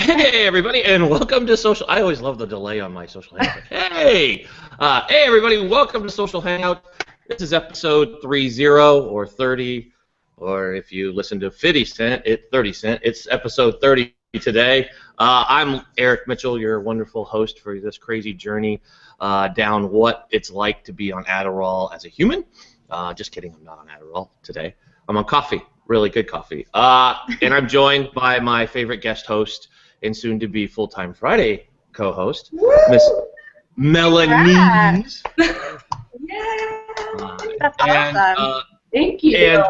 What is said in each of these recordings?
Hey everybody, and welcome to Social. I always love the delay on my Social Hangout. Hey everybody, welcome to Social Hangout. This is episode 30 or 30, or if you listen to 50 Cent, 30 Cent. It's episode 30 today. I'm Eric Mitchell, your wonderful host for this crazy journey down what it's like to be on Adderall as a human. Just kidding, I'm not on Adderall today. I'm on coffee, really good coffee. And I'm joined by my favorite guest host and soon-to-be full-time Friday co-host, Miss Melanys. That's awesome. Thank you.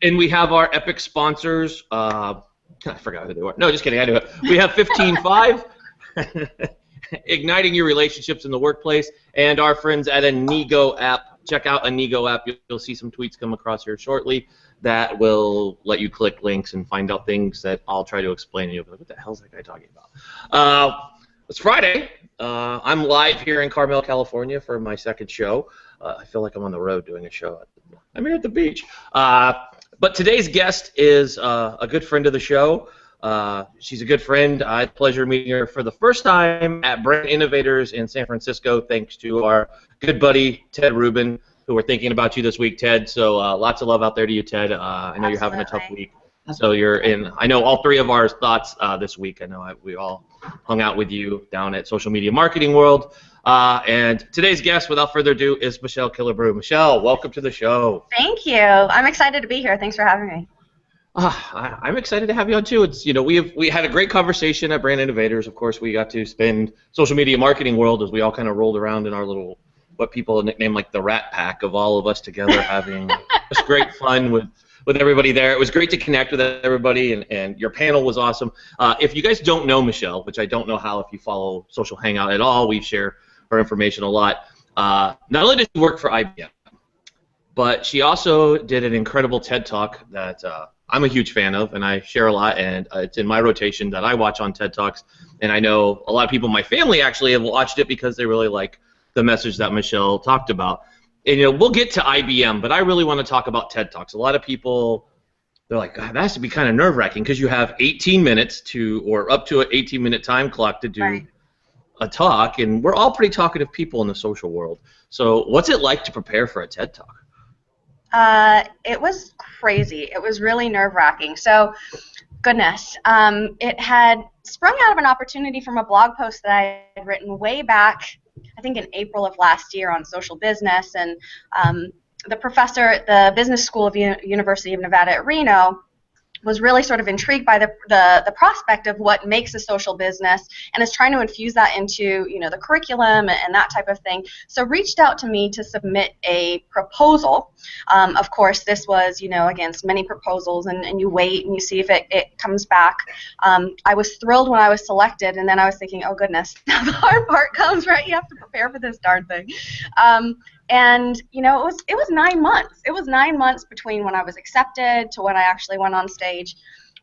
And we have our epic sponsors. I forgot who they were. No, just kidding. I knew it. We have 15.5, igniting your relationships in the workplace, and our friends at Anigo app. Check out Anigo app. You'll see some tweets come across here shortly that will let you click links and find out things that I'll try to explain to you. But what the hell is that guy talking about? It's Friday. I'm live here in Carmel, California for my second show. I feel like I'm on the road doing a show. I'm here at the beach. But today's guest is a good friend of the show. She's a good friend. I had the pleasure of meeting her for the first time at Brand Innovators in San Francisco, thanks to our good buddy, Ted Rubin, who we're thinking about you this week, Ted. So lots of love out there to you, Ted. I know you're having a tough week. So you're in. I know all three of our thoughts this week. I know we all hung out with you down at Social Media Marketing World. And today's guest, without further ado, is Michelle Killebrew. Michelle, welcome to the show. Thank you. I'm excited to be here. Thanks for having me. I'm excited to have you on too. It's we had a great conversation at Brand Innovators. Of course, we got to spend Social Media Marketing World as we all kind of rolled around in our little, what people nickname like the Rat Pack of all of us together having just great fun with everybody there. It was great to connect with everybody, and your panel was awesome. If you guys don't know Michelle, which I don't know how if you follow Social Hangout at all, we share her information a lot. Not only did she work for IBM, but she also did an incredible TED Talk that I'm a huge fan of, and I share a lot, and it's in my rotation that I watch on TED Talks, and I know a lot of people in my family actually have watched it because they really like the message that Michelle talked about. And we'll get to IBM, but I really want to talk about TED Talks. A lot of people, they're like, God, that has to be kind of nerve-wracking because you have 18 minutes or up to an 18-minute time clock to do a talk, and we're all pretty talkative people in the social world. So what's it like to prepare for a TED Talk? It was crazy. It was really nerve-wracking. So, goodness, it had sprung out of an opportunity from a blog post that I had written way back, I think in April of last year, on social business, and the professor at the business school of University of Nevada at Reno was really sort of intrigued by the prospect of what makes a social business, and is trying to infuse that into the curriculum and that type of thing. So reached out to me to submit a proposal. Of course, this was against many proposals, and you wait and you see if it comes back. I was thrilled when I was selected, and then I was thinking, oh goodness, now the hard part comes, right? You have to prepare for this darn thing. And it was 9 months. It was 9 months between when I was accepted to when I actually went on stage.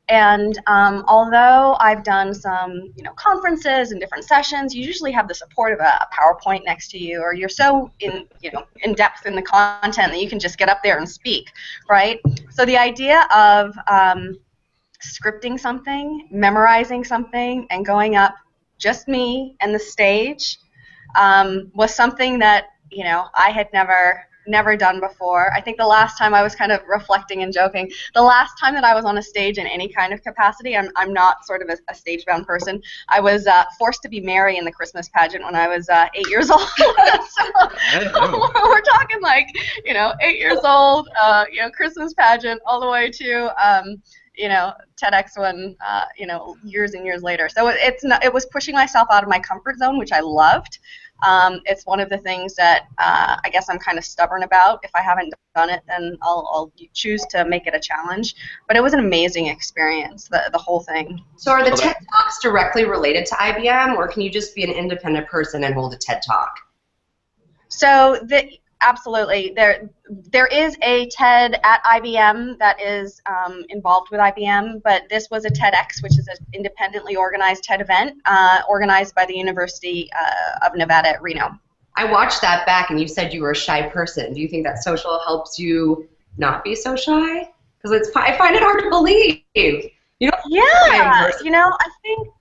And although I've done some conferences and different sessions, you usually have the support of a PowerPoint next to you, or you're so in depth in the content that you can just get up there and speak, right? So the idea of scripting something, memorizing something, and going up, just me and the stage, was something that I had never done before. I think the last time, I was kind of reflecting and joking, the last time that I was on a stage in any kind of capacity, I'm not sort of a stage-bound person. I was forced to be Mary in the Christmas pageant when I was 8 years old. So we're talking like 8 years old, Christmas pageant, all the way to TEDx one, years and years later. So it was pushing myself out of my comfort zone, which I loved. It's one of the things that I guess I'm kind of stubborn about. If I haven't done it, then I'll choose to make it a challenge. But it was an amazing experience, the whole thing. So are the TED Talks directly related to IBM, or can you just be an independent person and hold a TED Talk? So absolutely. There is a TED at IBM that is involved with IBM, but this was a TEDx, which is an independently organized TED event organized by the University of Nevada at Reno. I watched that back, and you said you were a shy person. Do you think that social helps you not be so shy? Because I find it hard to believe. You know, Yeah,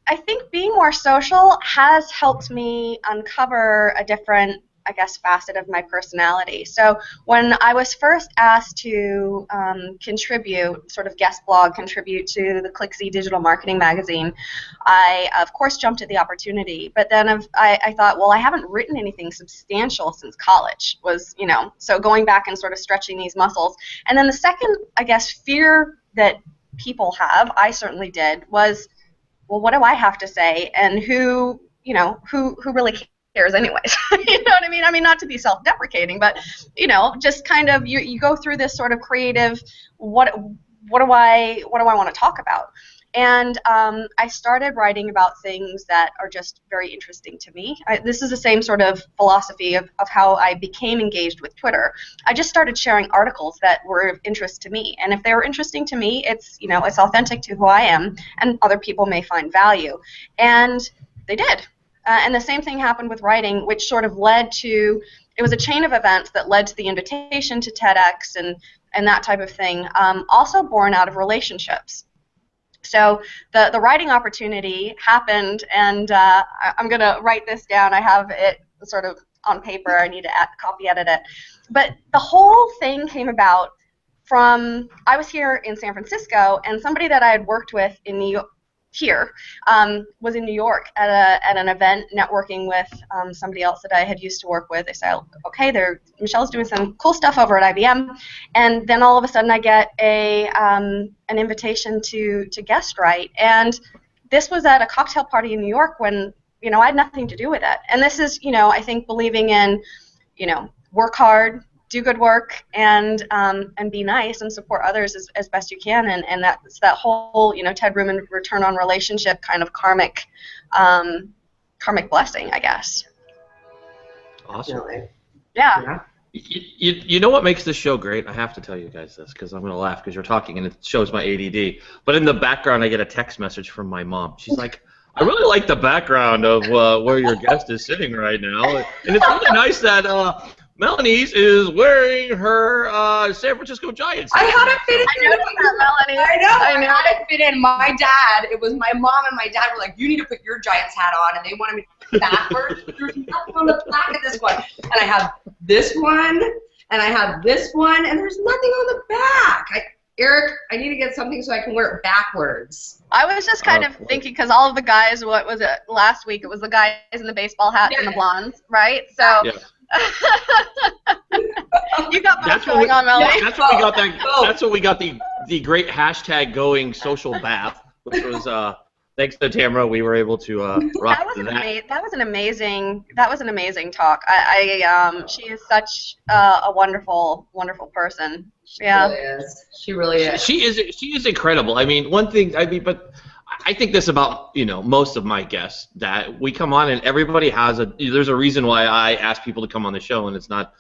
I think being more social has helped me uncover a different, I guess, facet of my personality. So when I was first asked to sort of guest blog, contribute to the ClickZ digital marketing magazine, I of course jumped at the opportunity. But then I thought, well, I haven't written anything substantial since college. So going back and sort of stretching these muscles. And then the second, I guess, fear that people have, I certainly did, was, well, what do I have to say, and who really cares anyways? You know what I mean? I mean, not to be self-deprecating, but just kind of you go through this sort of creative, what do I want to talk about? And I started writing about things that are just very interesting to me. This is the same sort of philosophy of how I became engaged with Twitter. I just started sharing articles that were of interest to me. And if they were interesting to me, it's authentic to who I am, and other people may find value. And they did. And the same thing happened with writing, which sort of led to, it was a chain of events that led to the invitation to TEDx and that type of thing, also born out of relationships. So the writing opportunity happened, and I'm going to write this down. I have it sort of on paper. I need to copy edit it. But the whole thing came about from, I was here in San Francisco, and somebody that I had worked with in New York, was in New York at an event, networking with somebody else that I had used to work with. They said, okay, Michelle's doing some cool stuff over at IBM, and then all of a sudden I get an invitation to guest write, and this was at a cocktail party in New York when I had nothing to do with it. And this is I think believing in work hard, do good work, and be nice and support others as best you can, and that's that whole Ted Ruman return on relationship kind of karmic blessing, I guess. Awesome. Yeah. You know what makes this show great? I have to tell you guys this because I'm going to laugh because you're talking and it shows my ADD. But in the background, I get a text message from my mom. She's like, I really like the background of where your guest is sitting right now. And it's really nice that Melanys is wearing her San Francisco Giants. I had it fit in. I noticed that, Melanys. I had it fit in. My dad, it was my mom and my dad were like, you need to put your Giants hat on, and they wanted me to put it backwards. There's nothing on the back of this one. And I have this one, and I have this one, and there's nothing on the back. Eric, I need to get something so I can wear it backwards. I was just kind of thinking, because all of the guys, what was it, last week, it was the guys in the baseball hat and the blondes, right? So. Yeah. You got both going on, Melanie. That's what we got. That's what we got. The great hashtag going social bath, which was thanks to Tamara, we were able to rock that. That was an amazing talk. She is such a wonderful person. She really is. She is incredible. I mean, but I think this about most of my guests, that we come on and everybody there's a reason why I ask people to come on the show, and it's not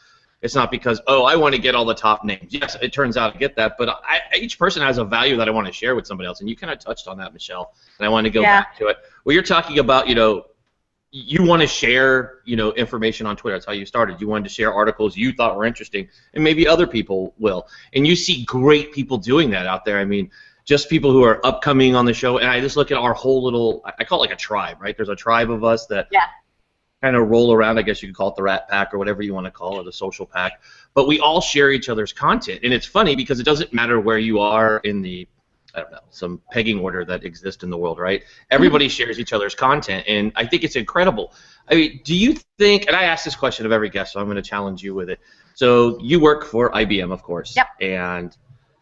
because I want to get all the top names. Yes, it turns out I get that, but each person has a value that I want to share with somebody else, and you kind of touched on that, Michelle, and I want to go back to it. Well, you're talking about you want to share information on Twitter. That's how you started. You wanted to share articles you thought were interesting, and maybe other people will, and you see great people doing that out there. I mean, just people who are upcoming on the show, and I just look at our whole little, I call it like a tribe, right? There's a tribe of us that kind of roll around. I guess you could call it the Rat Pack or whatever you want to call it, the social pack. But we all share each other's content, and it's funny because it doesn't matter where you are in the, some pegging order that exists in the world, right? Everybody shares each other's content, and I think it's incredible. I mean, do you think, and I ask this question of every guest, so I'm going to challenge you with it. So you work for IBM, of course. Yep. And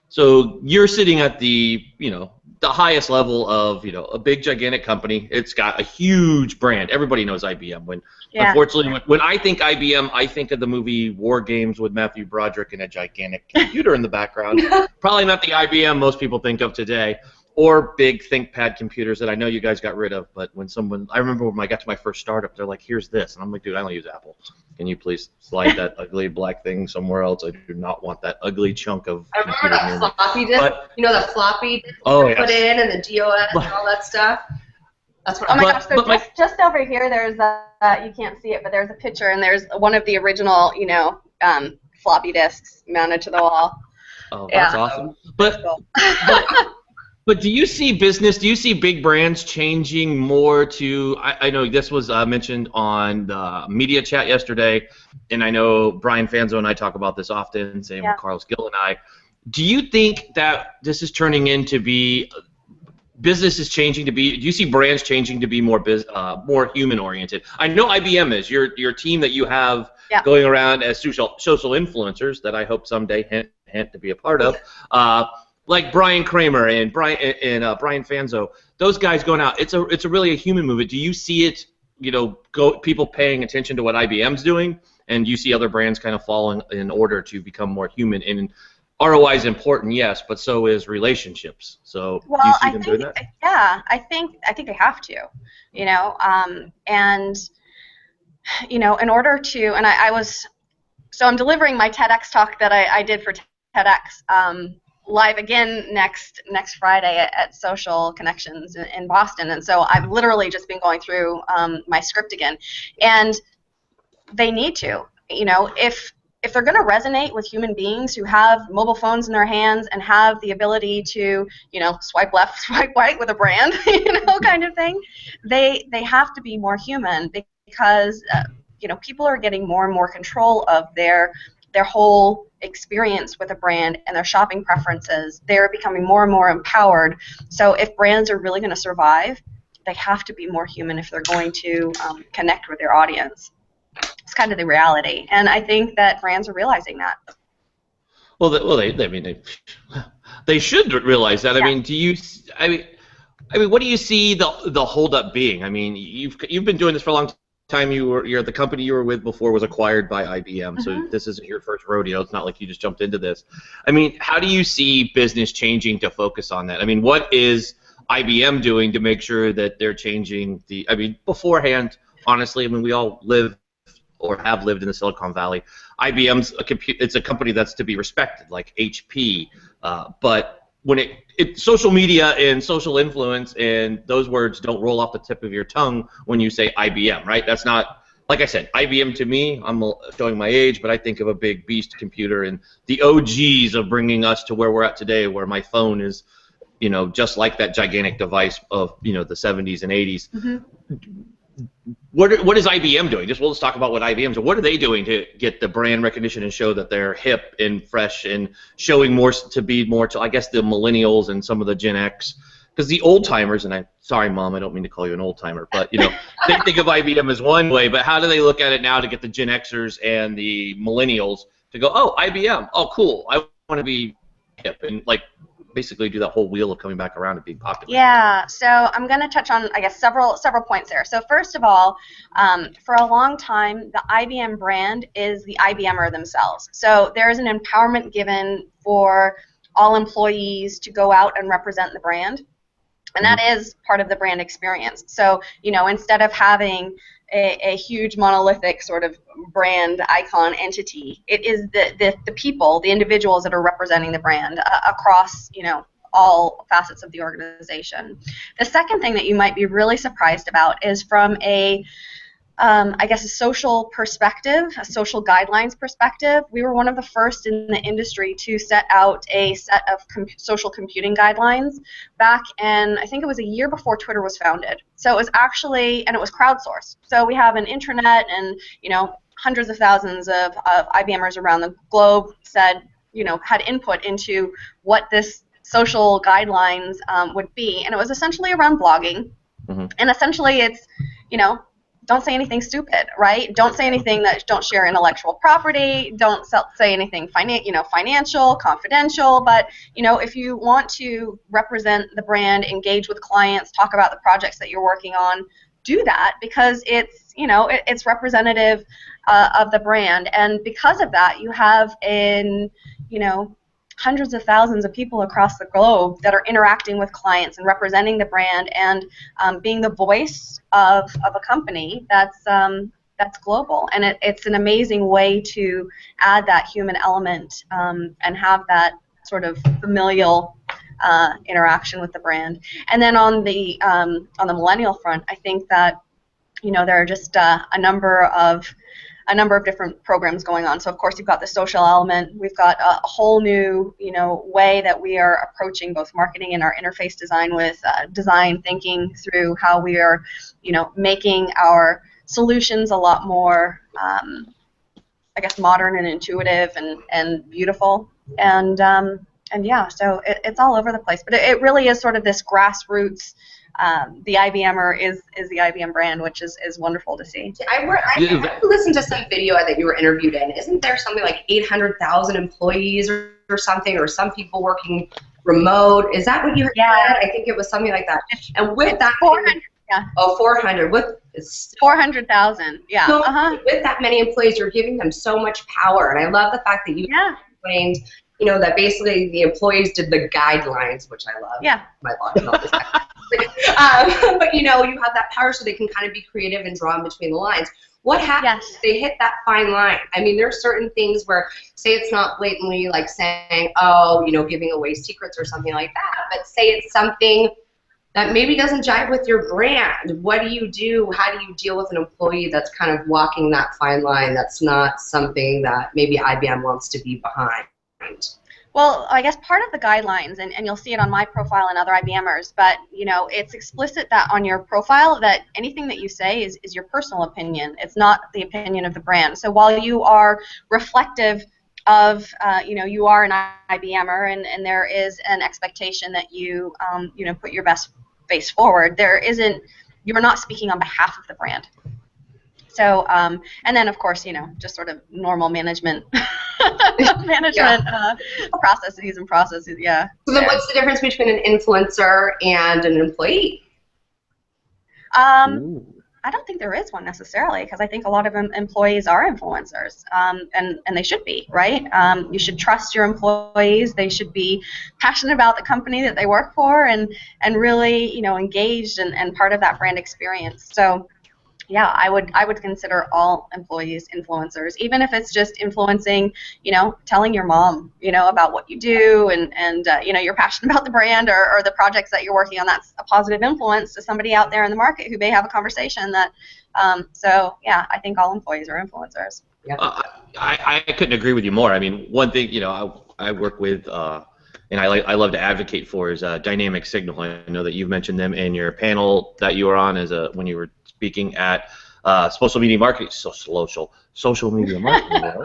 so you're sitting at the highest level of a big gigantic company. It's got a huge brand. Everybody knows IBM. Unfortunately, when I think IBM, I think of the movie War Games with Matthew Broderick and a gigantic computer in the background. Probably not the IBM most people think of today, or big ThinkPad computers that I know you guys got rid of. But I remember when I got to my first startup, they're like, "Here's this," and I'm like, "Dude, I don't use Apple. Can you please slide that ugly black thing somewhere else? I do not want that ugly chunk of." I remember that floppy disk. The floppy disk you put in, and the DOS and all that stuff. That's what. Oh my gosh! So just over here, there's you can't see it, but there's a picture, and there's one of the original, floppy disks mounted to the wall. Oh, that's awesome. But But do you see do you see big brands changing more to, I know this was mentioned on the media chat yesterday, and I know Brian Fanzo and I talk about this often, same with Yeah. Carlos Gill and I. Do you think that this is turning into be, business is changing to be, do you see brands changing to be more more human oriented? I know IBM is, your team that you have Yeah. going around as social influencers that I hope someday, hint to be a part of. Like Brian Kramer and Brian Fanzo, those guys going out. It's a really a human movement. Do you see it? People paying attention to what IBM's doing, and you see other brands kind of falling in order to become more human. And ROI is important, yes, but so is relationships. So do you Well, see them doing that? yeah, I think they have to, and in order to, and so I'm delivering my TEDx talk that I did for TEDx live again next Friday at Social Connections in Boston, and so I've literally just been going through my script again, and they need to, if they're going to resonate with human beings who have mobile phones in their hands and have the ability to, swipe left, swipe right with a brand, kind of thing, they have to be more human because, people are getting more and more control of their whole experience with a brand and their shopping preferences. They're becoming more and more empowered. So if brands are really going to survive, they have to be more human if they're going to connect with their audience. It's kind of the reality, and I think that brands are realizing that. Well, they should realize that. Yeah. I mean, what do you see the holdup being? I mean, you've been doing this for a long time. You're the company you were with before was acquired by IBM, so this isn't your first rodeo. It's not like you just jumped into this. I mean, how do you see business changing to focus on that? I mean, what is IBM doing to make sure that they're changing beforehand? Honestly, I mean, we all live or have lived in the Silicon Valley. IBM's it's a company that's to be respected, like HP. But when social media and social influence and those words don't roll off the tip of your tongue when you say IBM, right? That's not, like I said, IBM to me, I'm showing my age, but I think of a big beast computer and the OGs of bringing us to where we're at today, where my phone is, just like that gigantic device of, the 70s and 80s. What is IBM doing? Let's talk about what IBM's doing. What are they doing to get the brand recognition and show that they're hip and fresh and showing more to, I guess, the millennials and some of the Gen X? Because the old timers, and sorry, Mom, I don't mean to call you an old timer, but they think of IBM as one way. But how do they look at it now to get the Gen Xers and the millennials to go, oh, IBM, oh, cool, I want to be hip and basically do that whole wheel of coming back around and being popular? Yeah, so I'm going to touch on, I guess, several points there. So first of all, for a long time, the IBM brand is the IBMer themselves. So there is an empowerment given for all employees to go out and represent the brand, and that is part of the brand experience. So, instead of having a huge monolithic sort of brand icon entity, it is the people, the individuals that are representing the brand across, all facets of the organization. The second thing that you might be really surprised about is from I guess a social perspective, a social guidelines perspective. We were one of the first in the industry to set out a set of social computing guidelines back in, I think it was a year before Twitter was founded. So it was actually, and it was crowdsourced. So we have an intranet and, hundreds of thousands of IBMers around the globe had input into what this social guidelines would be. And it was essentially around blogging. And essentially it's, don't say anything stupid, right? Don't say anything that don't share intellectual property. Don't say anything financial, confidential. But if you want to represent the brand, engage with clients, talk about the projects that you're working on, do that because it's it's representative of the brand. And because of that, you have hundreds of thousands of people across the globe that are interacting with clients and representing the brand and being the voice of a company that's global. And it's an amazing way to add that human element and have that sort of familial interaction with the brand. And then on the millennial front, I think that there are just a number of a number of different programs going on. So of course you've got the social element. We've got a whole new, way that we are approaching both marketing and our interface design with design thinking through how we are, making our solutions a lot more, I guess, modern and intuitive and beautiful. And yeah, so it's all over the place. But it really is sort of this grassroots. The IBMer is the IBM brand, which is wonderful to see. I listened to some video that you were interviewed in. Isn't there something like 800,000 employees or something, or some people working remote? Is that what you heard? Yeah. I think it was something like that. And with that, 400. Yeah. Oh, 400. With 400,000. Yeah. So with that many employees, you're giving them so much power, and I love the fact that you explained, that basically the employees did the guidelines, which I love. Yeah. My boss knows that. But you have that power, so they can kind of be creative and draw in between the lines. What happens if they hit that fine line? I mean, there's certain things where, say it's not blatantly like saying, giving away secrets or something like that, but say it's something that maybe doesn't jive with your brand. What do you do? How do you deal with an employee that's kind of walking that fine line that's not something that maybe IBM wants to be behind? Well, I guess part of the guidelines, and you'll see it on my profile and other IBMers, but it's explicit that on your profile that anything that you say is your personal opinion. It's not the opinion of the brand. So while you are reflective of, you are an IBMer and there is an expectation that you, put your best face forward, you're not speaking on behalf of the brand. So, and then of course, just sort of normal management, processes, yeah. So then what's the difference between an influencer and an employee? I don't think there is one necessarily, because I think a lot of employees are influencers, and they should be, right? You should trust your employees. They should be passionate about the company that they work for, and really, engaged and part of that brand experience. So, yeah, I would consider all employees influencers, even if it's just influencing, telling your mom, about what you do and you're passionate about the brand or the projects that you're working on. That's a positive influence to somebody out there in the market who may have a conversation that, so yeah, I think all employees are influencers. Yeah. I couldn't agree with you more. I mean, one thing, I work with, and I love to advocate for is Dynamic Signal. I know that you've mentioned them in your panel that you were on when you were speaking at social media marketing. Social media marketing.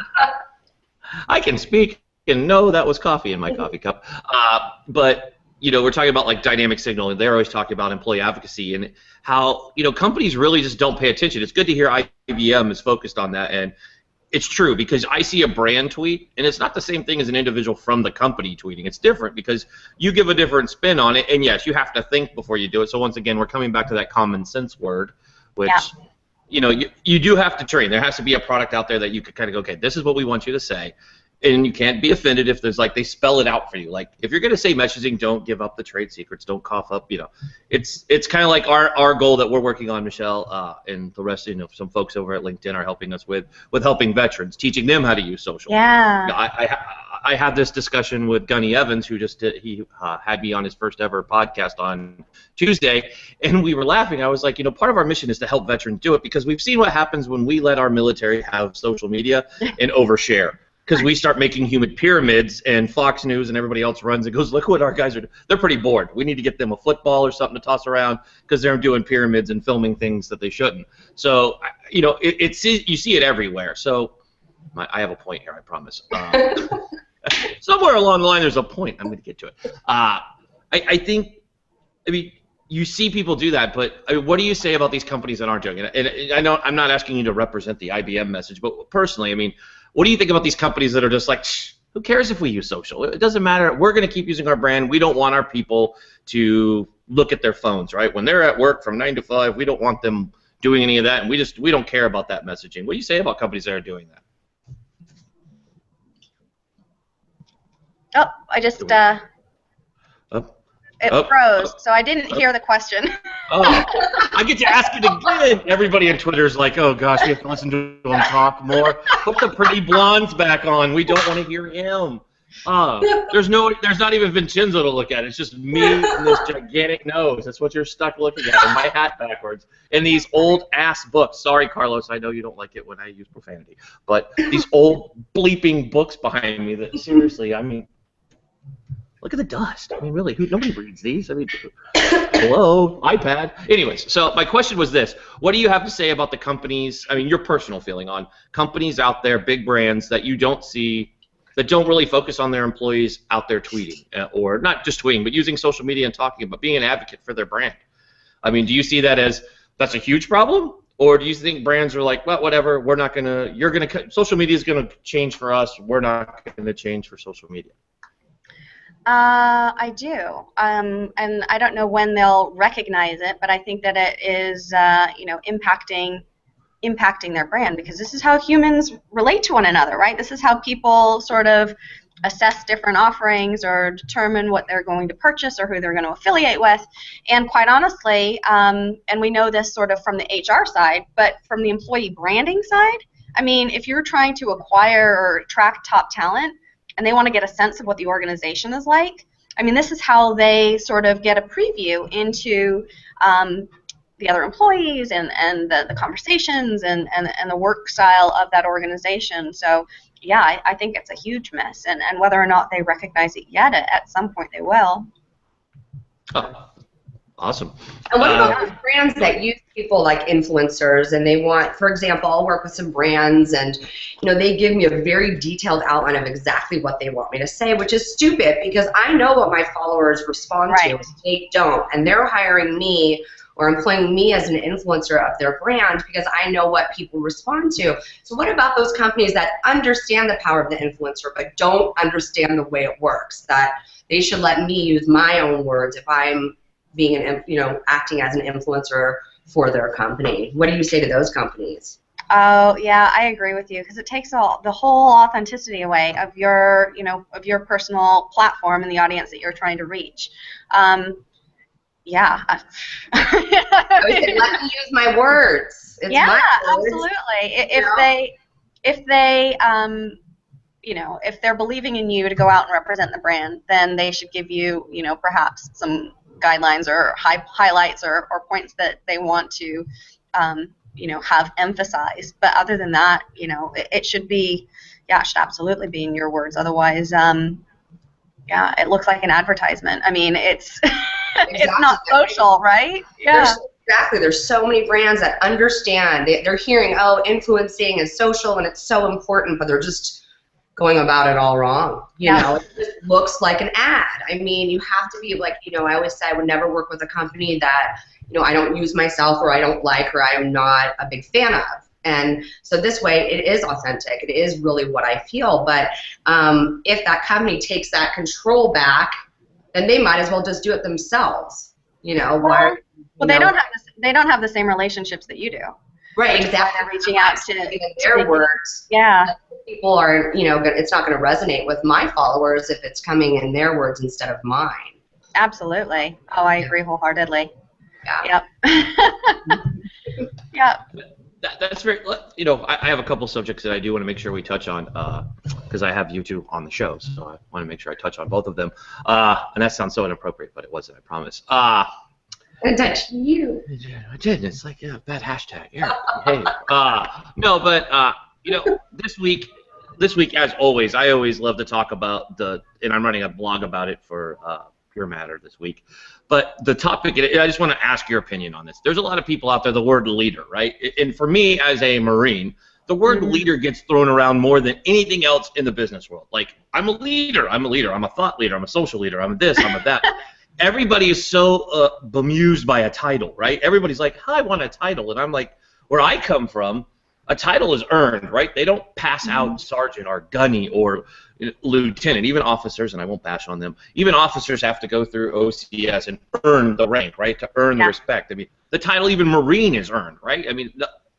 I can speak and know that was coffee in my coffee cup. But we're talking about like Dynamic Signal, and they're always talking about employee advocacy and how companies really just don't pay attention. It's good to hear IBM is focused on that, and it's true, because I see a brand tweet, and it's not the same thing as an individual from the company tweeting. It's different because you give a different spin on it, and yes, you have to think before you do it. So once again, we're coming back to that common sense word, which you do have to train. There has to be a product out there that you could kind of go, okay, this is what we want you to say, and you can't be offended if there's they spell it out for you. Like if you're going to say messaging, don't give up the trade secrets, don't cough up. It's kind of like our goal that we're working on, Michelle, and the rest. Some folks over at LinkedIn are helping us with helping veterans, teaching them how to use social. Yeah. I had this discussion with Gunny Evans, who he had me on his first ever podcast on Tuesday, and we were laughing. I was like, part of our mission is to help veterans do it, because we've seen what happens when we let our military have social media and overshare. Because we start making human pyramids, and Fox News and everybody else runs and goes, look what our guys are doing. They're pretty bored. We need to get them a football or something to toss around, because they're doing pyramids and filming things that they shouldn't. So, you see it everywhere. So I have a point here, I promise. Somewhere along the line there's a point. I'm going to get to it. I think, you see people do that, but what do you say about these companies that aren't doing it? And I know I'm not asking you to represent the IBM message, but personally, what do you think about these companies that are just like, who cares if we use social? It doesn't matter. We're going to keep using our brand. We don't want our people to look at their phones, right? When they're at work from 9 to 5, we don't want them doing any of that, and we don't care about that messaging. What do you say about companies that are doing that? Oh, I just it froze, so I didn't hear the question. Oh, I get to ask it again. Everybody on Twitter is like, oh gosh, we have to listen to him talk more. Put the pretty blondes back on. We don't want to hear him. There's not even Vincenzo to look at. It's just me and this gigantic nose. That's what you're stuck looking at, and my hat backwards, and these old ass books. Sorry, Carlos, I know you don't like it when I use profanity, but these old bleeping books behind me. That seriously, I mean, look at the dust. I mean, really, nobody reads these. I mean, hello, iPad. Anyways, so my question was this: what do you have to say about the companies? I mean, your personal feeling on companies out there, big brands that you don't see, that don't really focus on their employees out there tweeting, or not just tweeting, but using social media and talking about being an advocate for their brand. I mean, do you see that as that's a huge problem, or do you think brands are like, well, whatever, we're not gonna, social media is gonna change for us, we're not gonna change for social media? I do, and I don't know when they'll recognize it, but I think that it is, impacting their brand, because this is how humans relate to one another, right? This is how people sort of assess different offerings or determine what they're going to purchase or who they're going to affiliate with. And quite honestly, and we know this sort of from the HR side, but from the employee branding side, I mean, if you're trying to acquire or attract top talent and they want to get a sense of what the organization is like, I mean, this is how they sort of get a preview into the other employees and the conversations and the work style of that organization. So yeah, I think it's a huge miss, and whether or not they recognize it yet, at some point they will. Oh, awesome. And what about those brands that use people like influencers, and they want, for example, I'll work with some brands, and they give me a very detailed outline of exactly what they want me to say, which is stupid because I know what my followers respond to, and they don't, and they're hiring me or employing me as an influencer of their brand because I know what people respond to. So what about those companies that understand the power of the influencer but don't understand the way it works, that they should let me use my own words if I'm being acting as an influencer for their company? What do you say to those companies? Oh yeah, I agree with you, because it takes the whole authenticity away of your personal platform and the audience that you're trying to reach. Yeah. Let me use my words. It's my words. Absolutely. If they're believing in you to go out and represent the brand, then they should give you, perhaps some guidelines or highlights or points that they want to, have emphasized. But other than that, it should be, it should absolutely be in your words. Otherwise, it looks like an advertisement. I mean, it's it's not social, right? Yeah. Exactly. There's so many brands that understand. They're hearing, oh, influencing is social and it's so important, but they're just going about it all wrong. It just looks like an ad. I mean, you have to be like, I always say I would never work with a company that, I don't use myself or I don't like or I am not a big fan of. And so this way it is authentic. It is really what I feel. But if that company takes that control back, then they might as well just do it themselves. They don't have the same relationships that you do. Right, exactly. They're reaching out to their words. Yeah. People are, it's not going to resonate with my followers if it's coming in their words instead of mine. Absolutely. Oh, I agree wholeheartedly. Yeah. Yep. Yep. That's very, I have a couple subjects that I do want to make sure we touch on, because I have you two on the show, so I want to make sure I touch on both of them. And that sounds so inappropriate, but it wasn't, I promise. I touched you. I did. It's like, bad hashtag. Yeah. Hey. No, but, this week, as always, I always love to talk about and I'm running a blog about it for Pure Matter this week. But the topic, I just want to ask your opinion on this. There's a lot of people out there, the word leader, right? And for me, as a Marine, the word leader gets thrown around more than anything else in the business world. Like, I'm a leader, I'm a thought leader, I'm a social leader, I'm a this, I'm a that. Everybody is so bemused by a title, right? Everybody's like, I want a title. And I'm like, where I come from, a title is earned, right? They don't pass out sergeant or gunny or lieutenant. Even officers, and I won't bash on them, even officers have to go through OCS and earn the rank, right, to earn the respect. I mean, the title even Marine is earned, right? I mean,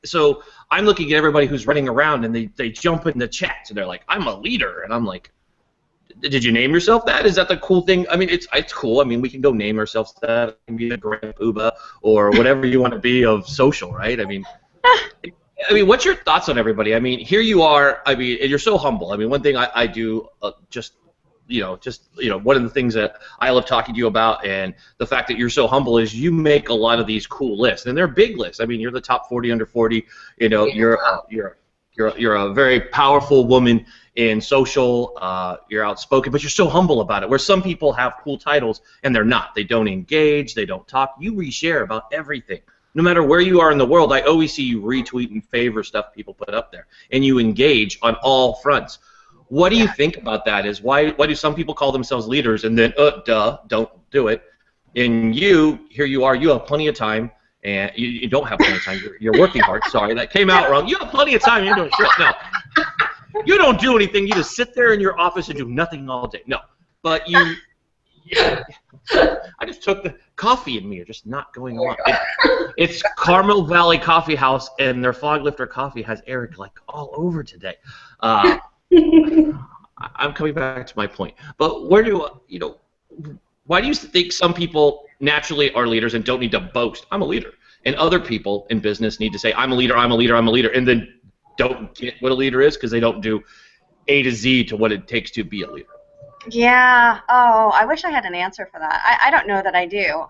so I'm looking at everybody who's running around and they jump in the chats and they're like, I'm a leader. And I'm like, did you name yourself that? Is that the cool thing? I mean, it's cool. I mean, we can go name ourselves that. It can be the Grand Poobah or whatever you want to be of social, right? I mean, what's your thoughts on everybody? I mean, here you are. I mean, and you're so humble. I mean, one thing I do just one of the things that I love talking to you about, and the fact that you're so humble, is you make a lot of these cool lists, and they're big lists. I mean, you're the top 40 under 40. You're a very powerful woman in social. You're outspoken, but you're so humble about it. Where some people have cool titles and they're not. They don't engage. They don't talk. You reshare about everything. No matter where you are in the world, I always see you retweet and favor stuff people put up there, and you engage on all fronts. What do you think about that? Is why do some people call themselves leaders and then don't do it? And here you are. You have plenty of time. And you don't have plenty of time. You're working hard. Sorry, that came out wrong. You have plenty of time. You're doing shit. No. You don't do anything. You just sit there in your office and do nothing all day. No. But I just took the coffee in me. You're just not going along. It's Carmel Valley Coffee House, and their fog lifter coffee has Eric like all over today. I'm coming back to my point. But why do you think some people naturally are leaders and don't need to boast? I'm a leader. And other people in business need to say, I'm a leader, I'm a leader, I'm a leader, and then don't get what a leader is because they don't do A to Z to what it takes to be a leader. Yeah. Oh, I wish I had an answer for that. I don't know that I do.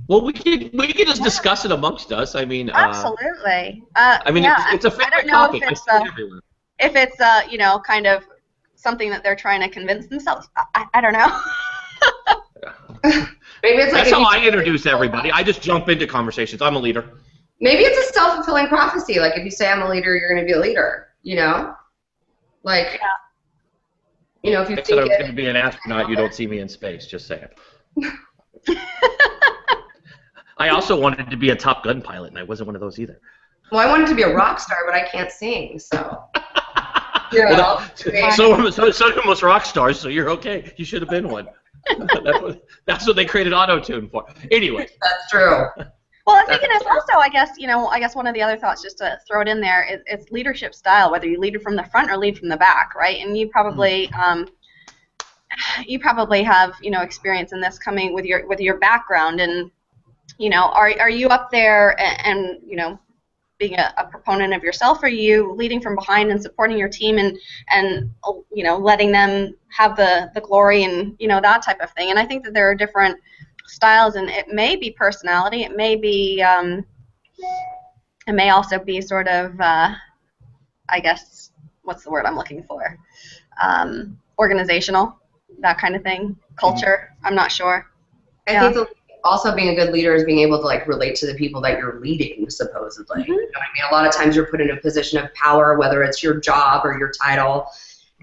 Well, we could just discuss it amongst us. I mean, absolutely. It's a favorite topic. If it's kind of something that they're trying to convince themselves. I don't know. Maybe it's like that's how I introduce everybody. I just jump into conversations. I'm a leader. Maybe it's a self-fulfilling prophecy. Like if you say I'm a leader, you're going to be a leader. Like, if you I said I was going to be an astronaut, you don't see me in space. Just saying. I also wanted to be a Top Gun pilot, and I wasn't one of those either. Well, I wanted to be a rock star, but I can't sing, so. So do most rock stars, so you're okay. You should have been one. That's what they created auto-tune for. Anyway. That's true. Well, I think it's also, I guess one of the other thoughts, just to throw it in there, it's leadership style, whether you lead from the front or lead from the back, right? And you probably have, experience in this coming with your background, and, are you up there and being a proponent of yourself, or are you leading from behind and supporting your team and letting them have the glory and that type of thing? And I think that there are different styles, and it may be personality, it may be it may also be sort of I guess, what's the word I'm looking for, organizational, that kind of thing, culture. I'm not sure. I think also being a good leader is being able to relate to the people that you're leading, supposedly. You know what I mean? A lot of times you're put in a position of power, whether it's your job or your title,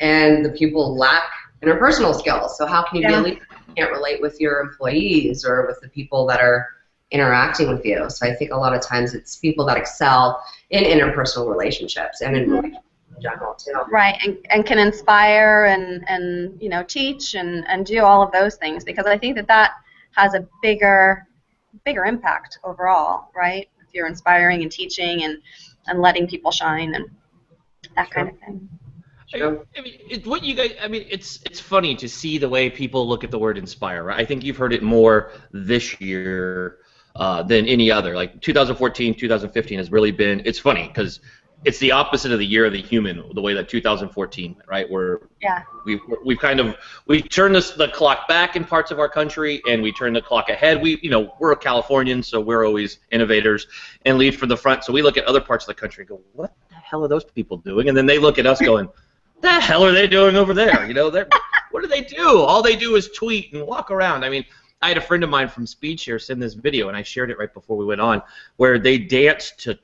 and the people lack interpersonal skills. So how can you be a leader? You can't relate with your employees or with the people that are interacting with you. So I think a lot of times it's people that excel in interpersonal relationships and in relationships in general too. Right, and can inspire and teach and do all of those things, because I think that has a bigger impact overall, right? If you're inspiring and teaching and letting people shine and that kind of thing. It's funny to see the way people look at the word inspire, right? I think you've heard it more this year than any other. Like 2014, 2015 has really been. It's funny because it's the opposite of the year of the human, the way that 2014, right? We've turned the clock back in parts of our country, and we turn the clock ahead. We're Californians, so we're always innovators and lead from the front. So we look at other parts of the country and go, what the hell are those people doing? And then they look at us going, the hell are they doing over there? What do they do? All they do is tweet and walk around. I mean, I had a friend of mine from SpeedShare send this video, and I shared it right before we went on, where they danced to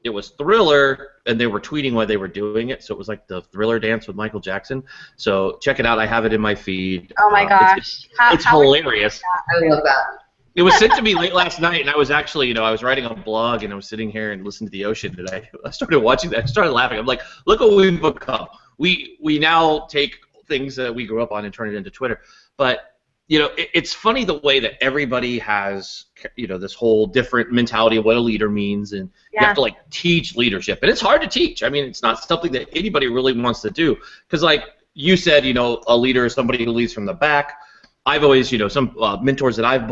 it was Thriller, and they were tweeting while they were doing it, so it was like the Thriller dance with Michael Jackson. So check it out. I have it in my feed. Oh my gosh. It's hilarious. I love that. It was sent to me late last night, and I was actually, I was writing a blog, and I was sitting here and listening to the ocean, and I started watching that. I started laughing. I'm like, look what we've become. We now take things that we grew up on and turn it into Twitter. But it's funny the way that everybody has, this whole different mentality of what a leader means, and you have to teach leadership, and it's hard to teach. I mean, it's not something that anybody really wants to do, because like you said, a leader is somebody who leads from the back. I've always, some mentors that I've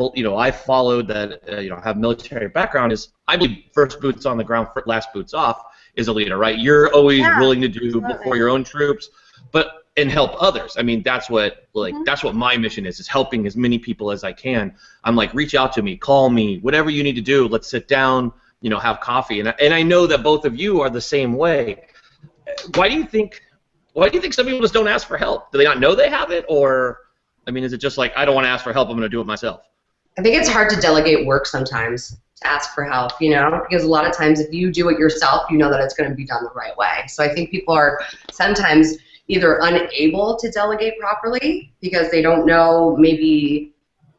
followed that have military background is, I believe, first boots on the ground, last boots off is a leader, right? You're always willing to do before your own troops. and help others. I mean, that's what that's what my mission is helping as many people as I can. I'm like, reach out to me, call me, whatever you need to do. Let's sit down, have coffee. And I know that both of you are the same way. Why do you think some people just don't ask for help? Do they not know they have it, or I mean, is it just like, I don't want to ask for help, I'm going to do it myself? I think it's hard to delegate work sometimes, to ask for help, because a lot of times if you do it yourself, you know that it's going to be done the right way. So I think people are sometimes either unable to delegate properly because they don't know maybe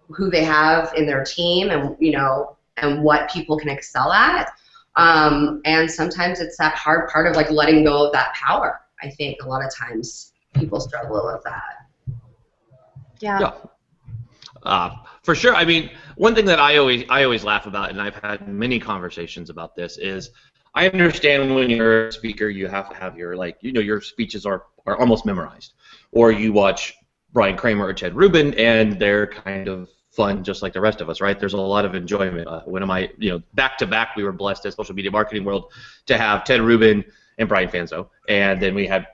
who they have in their team and what people can excel at. And sometimes it's that hard part of like letting go of that power. I think a lot of times people struggle with that. Yeah. For sure. I mean, one thing that I always laugh about, and I've had many conversations about this, is I understand when you're a speaker, you have to have your your speeches are almost memorized, or you watch Brian Kramer or Ted Rubin, and they're kind of fun just like the rest of us, right? There's a lot of enjoyment. One of my, back to back, we were blessed as Social Media Marketing World to have Ted Rubin and Brian Fanzo, and then we had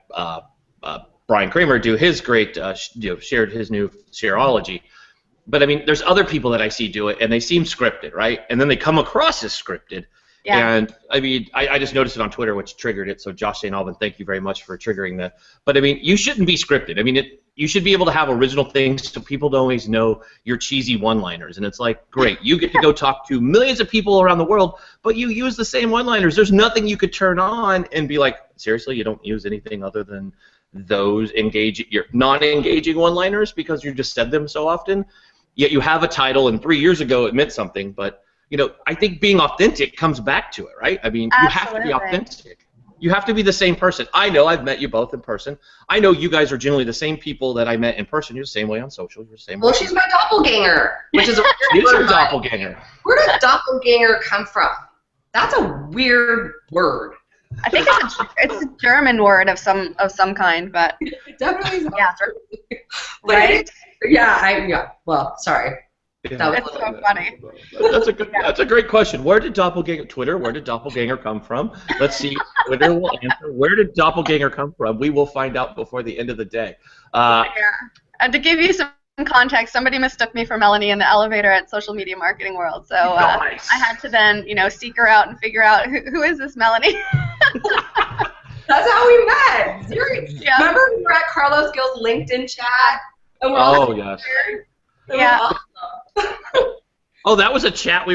Brian Kramer do his great, shared his new Shareology. But I mean, there's other people that I see do it, and they seem scripted, right? And then they come across as scripted. Yeah. And I mean, I just noticed it on Twitter, which triggered it. So Josh St. Alban, thank you very much for triggering that. But I mean, you shouldn't be scripted. I mean, you should be able to have original things so people don't always know your cheesy one-liners. And it's like, great, you get to go talk to millions of people around the world, but you use the same one-liners. There's nothing you could turn on and be like, seriously, you don't use anything other than those your non-engaging one-liners because you just said them so often. Yet you have a title, and 3 years ago it meant something, but I think being authentic comes back to it, right? I mean, you have to be authentic. You have to be the same person. I know I've met you both in person. I know you guys are generally the same people that I met in person. You're the same way on social. You're the same way. Well, she's my doppelganger, which is a weird word. Your doppelganger. Where did doppelganger come from? That's a weird word. I think it's a German word of some kind, but it definitely is. Yeah. Right? Yeah. Well, sorry. Yeah. It's so funny. That's a great question. Where did doppelganger come from? Let's see. Twitter will answer. Where did doppelganger come from? We will find out before the end of the day. And to give you some context, somebody mistook me for Melanie in the elevator at Social Media Marketing World. So nice. I had to then, seek her out and figure out who is this Melanie. That's how we met. Seriously. Yeah. Remember we were at Carlos Gill's LinkedIn chat? And we're all yes. Yeah. Oh, that was a chat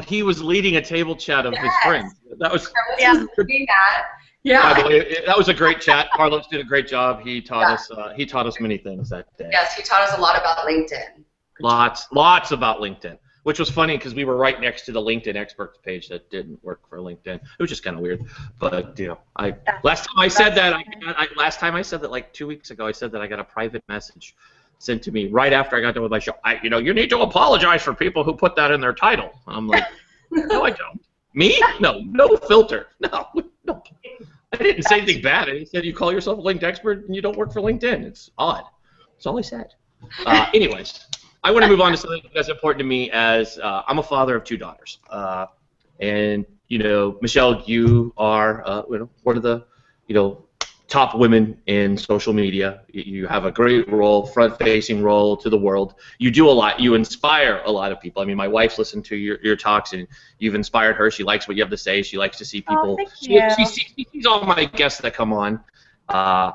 he was leading a table chat of his friends. That was doing that. Yeah. By the way, that was a great chat. Carlos did a great job. He taught us many things that day. Yes, he taught us a lot about LinkedIn. Lots about LinkedIn, which was funny because we were right next to the LinkedIn experts page that didn't work for LinkedIn. It was just kind of weird. But last time I said that like 2 weeks ago, I said that I got a private message sent to me right after I got done with my show. You need to apologize for people who put that in their title. I'm like, no, I don't. Me? No filter. No. I didn't say anything bad. I said you call yourself a LinkedIn expert and you don't work for LinkedIn. It's odd. That's all I said. Anyways, I want to move on to something that's important to me as I'm a father of 2 daughters. And, Michelle, you are one of the, top women in social media. You have a great role, front-facing role to the world. You do a lot. You inspire a lot of people. I mean, my wife's listened to your talks, and you've inspired her. She likes what you have to say. She likes to see people. Oh, thank you. She sees all my guests that come on. So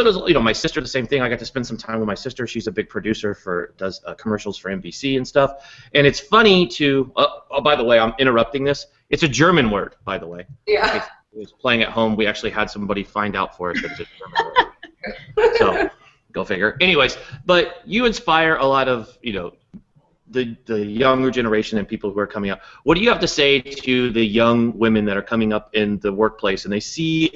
does my sister. The same thing. I got to spend some time with my sister. She's a big producer does commercials for NBC and stuff. And it's funny to. Oh, by the way, I'm interrupting this. It's a German word, by the way. Yeah. It was playing at home. We actually had somebody find out for us that it's a German word. So, go figure. Anyways, but you inspire a lot of, the younger generation and people who are coming up. What do you have to say to the young women that are coming up in the workplace and they see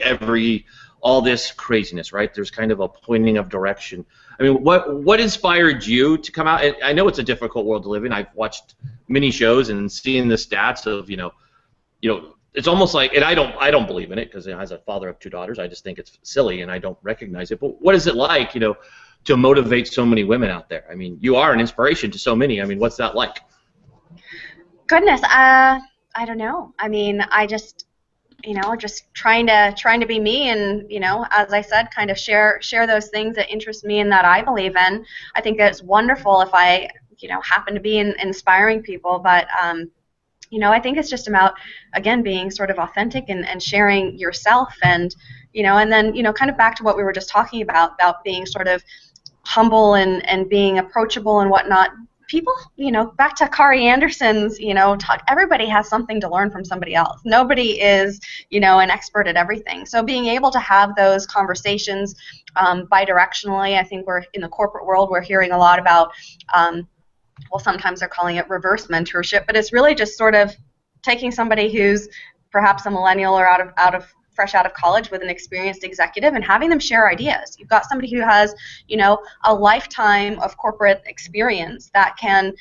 all this craziness, right? There's kind of a pointing of direction. I mean, what inspired you to come out? And I know it's a difficult world to live in. I've watched many shows and seeing the stats of, it's almost like, and I don't believe in it because as a father of 2 daughters, I just think it's silly and I don't recognize it. But what is it like, to motivate so many women out there? I mean, you are an inspiration to so many. I mean, what's that like? Goodness, I don't know. I mean, just trying to be me, and as I said, kind of share those things that interest me and that I believe in. I think that it's wonderful if I happen to be inspiring people, but I think it's just about, again, being sort of authentic and sharing yourself, and and then kind of back to what we were just talking about being sort of humble and being approachable and whatnot. People, back to Kari Anderson's, everybody has something to learn from somebody else. Nobody is, an expert at everything. So being able to have those conversations bidirectionally, I think we're in the corporate world, we're hearing a lot about, well, sometimes they're calling it reverse mentorship, but it's really just sort of taking somebody who's perhaps a millennial or fresh out of college with an experienced executive and having them share ideas. You've got somebody who has, a lifetime of corporate experience that can,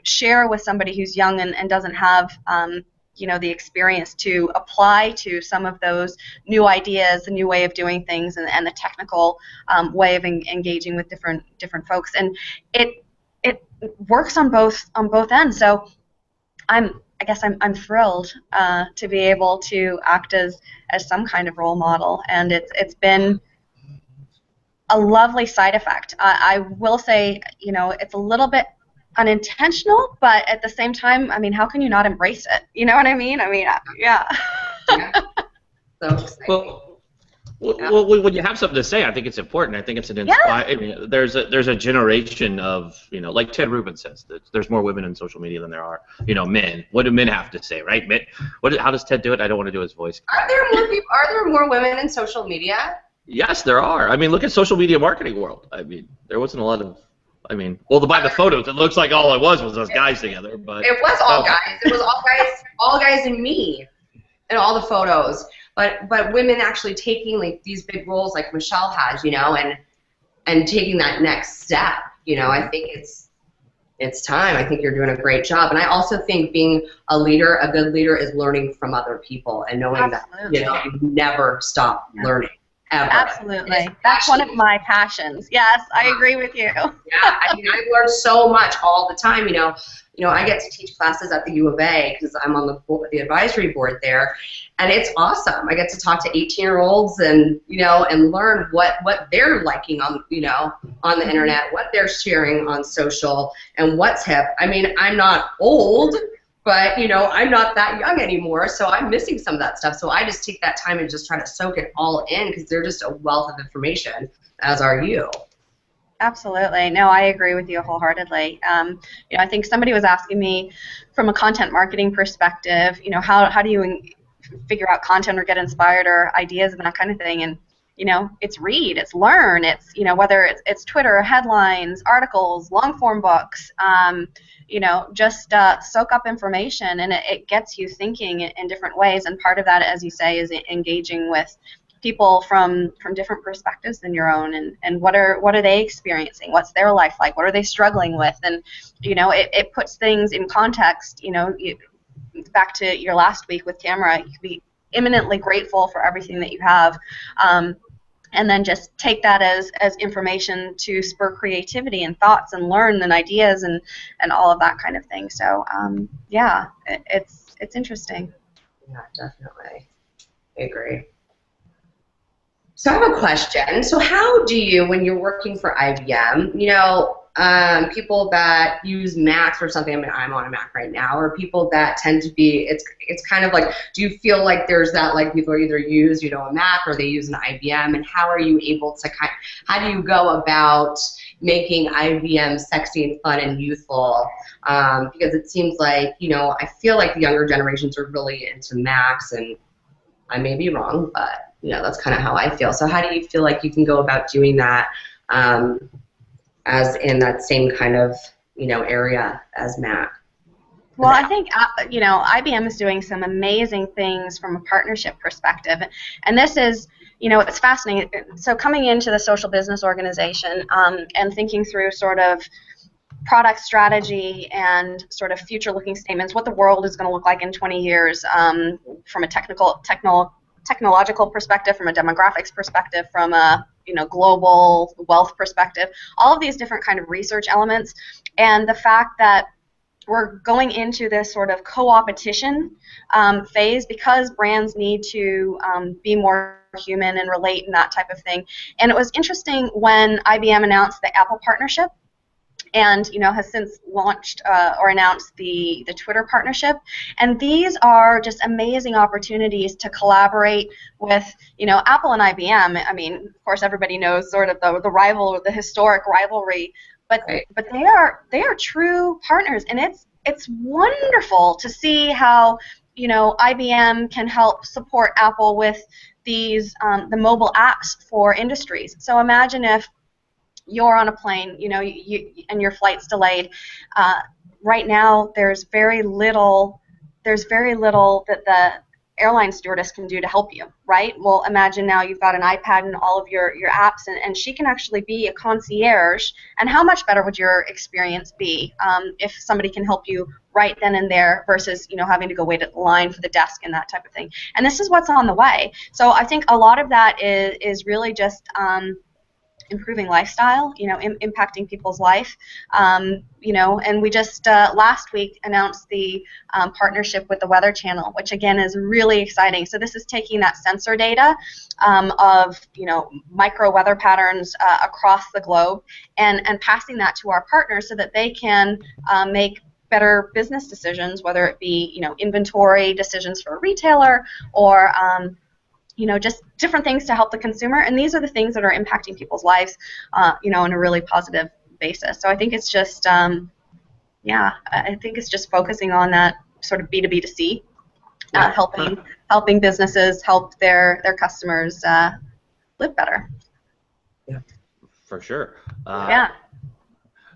share with somebody who's young and doesn't have, the experience to apply to some of those new ideas, the new way of doing things, and the technical way of engaging with different folks. And it works on both ends. So I guess I'm thrilled to be able to act as some kind of role model, and it's been a lovely side effect. I will say, it's a little bit unintentional, but at the same time, I mean, how can you not embrace it? You know what I mean? Yeah. Yeah. So exciting. Well, when you have something to say, I think it's important. I think it's an inspire. I mean, there's a generation of, like Ted Rubin says, that there's more women in social media than there are, men. What do men have to say, right? Men, how does Ted do it? I don't want to do his voice. Are there more women in social media? Yes, there are. I mean, look at social media marketing world. I mean, there wasn't a lot of. Well, by the photos, it looks like all it was those guys together. But it was all guys. It was all guys and me, and all the photos. But women actually taking like these big roles like Michelle has, and taking that next step, I think it's time. I think you're doing a great job. And I also think being a good leader is learning from other people and knowing that, you never stop learning. Ever. Absolutely. That's one of my passions. Yes, I agree with you. Yeah, I learn so much all the time, I get to teach classes at the U of A because I'm on the advisory board there, and it's awesome. I get to talk to 18-year-olds and and learn what they're liking on on the internet, what they're sharing on social, and what's hip. I mean, I'm not old, but I'm not that young anymore, so I'm missing some of that stuff. So I just take that time and just try to soak it all in because they're just a wealth of information, as are you. Absolutely. No, I agree with you wholeheartedly. I think somebody was asking me from a content marketing perspective, how do you figure out content or get inspired or ideas and that kind of thing? And, it's read, it's learn, it's, whether it's Twitter, headlines, articles, long-form books, just soak up information, and it gets you thinking in different ways. And part of that, as you say, is engaging with people from different perspectives than your own, and what are they experiencing, what's their life like, what are they struggling with, and it puts things in context. Back to your last week with Tamara, you can be eminently grateful for everything that you have, and then just take that as information to spur creativity and thoughts and learn and ideas and all of that kind of thing. So yeah, it's interesting. Yeah, definitely. I agree. So I have a question. So how do you, when you're working for IBM, people that use Macs or something, I'm on a Mac right now, or people that tend to be, it's kind of like, do you feel like there's that, like people either use, a Mac or they use an IBM, and how are you able to how do you go about making IBM sexy and fun and youthful? Because it seems like, I feel like the younger generations are really into Macs, and I may be wrong, but that's kind of how I feel. So how do you feel like you can go about doing that as in that same kind of, area as Mac? Well, I think, IBM is doing some amazing things from a partnership perspective. And this is, it's fascinating. So coming into the social business organization and thinking through sort of product strategy and sort of future-looking statements, what the world is going to look like in 20 years from a technological perspective, from a demographics perspective, from a global wealth perspective, all of these different kind of research elements, and the fact that we're going into this sort of co-opetition phase because brands need to be more human and relate and that type of thing. And it was interesting when IBM announced the Apple partnership, and has since launched or announced the Twitter partnership. And these are just amazing opportunities to collaborate with Apple and IBM. I mean, of course, everybody knows sort of the historic rivalry, but they are true partners, and it's wonderful to see how IBM can help support Apple with these the mobile apps for industries. So imagine if you're on a plane, and your flight's delayed. Right now, there's very little that the airline stewardess can do to help you, right? Well, imagine now you've got an iPad and all of your apps, and she can actually be a concierge. And how much better would your experience be if somebody can help you right then and there versus having to go wait at the line for the desk and that type of thing. And this is what's on the way. So I think a lot of that is really just improving lifestyle, impacting people's life, and we just last week announced the partnership with the Weather Channel, which again is really exciting. So this is taking that sensor data of micro weather patterns across the globe and passing that to our partners so that they can make better business decisions, whether it be inventory decisions for a retailer or just different things to help the consumer, and these are the things that are impacting people's lives, in a really positive basis. So I think it's just, I think it's just focusing on that sort of B2B to C, helping businesses help their customers live better. Yeah, for sure. Yeah.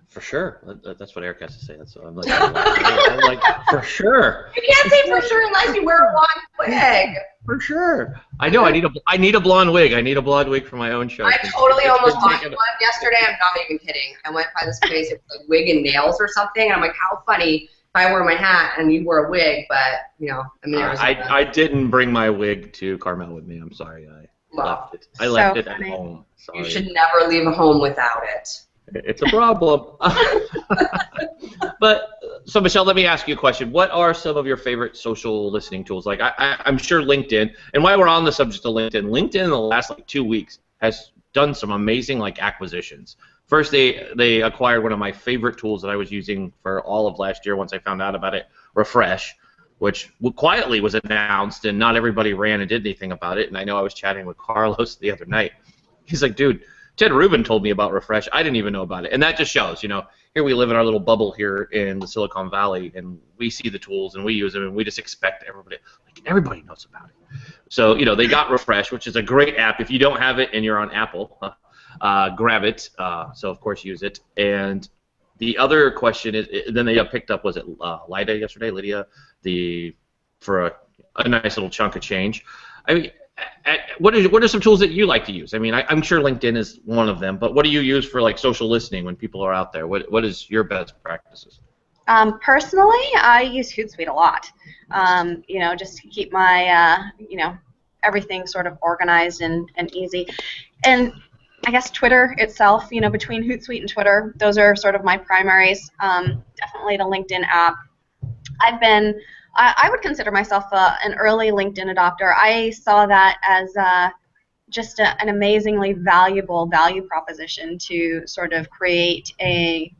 For sure. That's what Eric has to say. That's what I'm like, for sure. You can't say for sure unless you wear a blonde wig. For sure. I know. I need a blonde wig. I need a blonde wig for my own show. I totally almost bought one yesterday. I'm not even kidding. I went by this place. It was like wig and nails or something. And I'm like, how funny if I wear my hat and you wear a wig. But I didn't bring my wig to Carmel with me. I'm sorry. I left it. I left it at home. Sorry. You should never leave a home without it. It's a problem. But so Michelle, let me ask you a question. What are some of your favorite social listening tools? Like I'm sure LinkedIn. And while we're on the subject of LinkedIn in the last 2 weeks has done some amazing acquisitions. First, they acquired one of my favorite tools that I was using for all of last year. Once I found out about it, Refresh, which quietly was announced, and not everybody ran and did anything about it. And I know I was chatting with Carlos the other night. He's like, dude, Ted Rubin told me about Refresh. I didn't even know about it. And that just shows, here we live in our little bubble here in the Silicon Valley, and we see the tools and we use them, and we just expect everybody knows about it. So, they got Refresh, which is a great app. If you don't have it and you're on Apple, grab it. So, of course, use it. And the other question is, then they picked up, was it Lydia, for a nice little chunk of change. I mean, what are some tools that you like to use? I mean, I'm sure LinkedIn is one of them, but what do you use for social listening when people are out there? What is your best practices? Personally, I use Hootsuite a lot. Just to keep my everything sort of organized and easy. And I guess Twitter itself, between Hootsuite and Twitter, those are sort of my primaries. Definitely the LinkedIn app. I would consider myself an early LinkedIn adopter. I saw that as just an amazingly valuable value proposition to sort of create an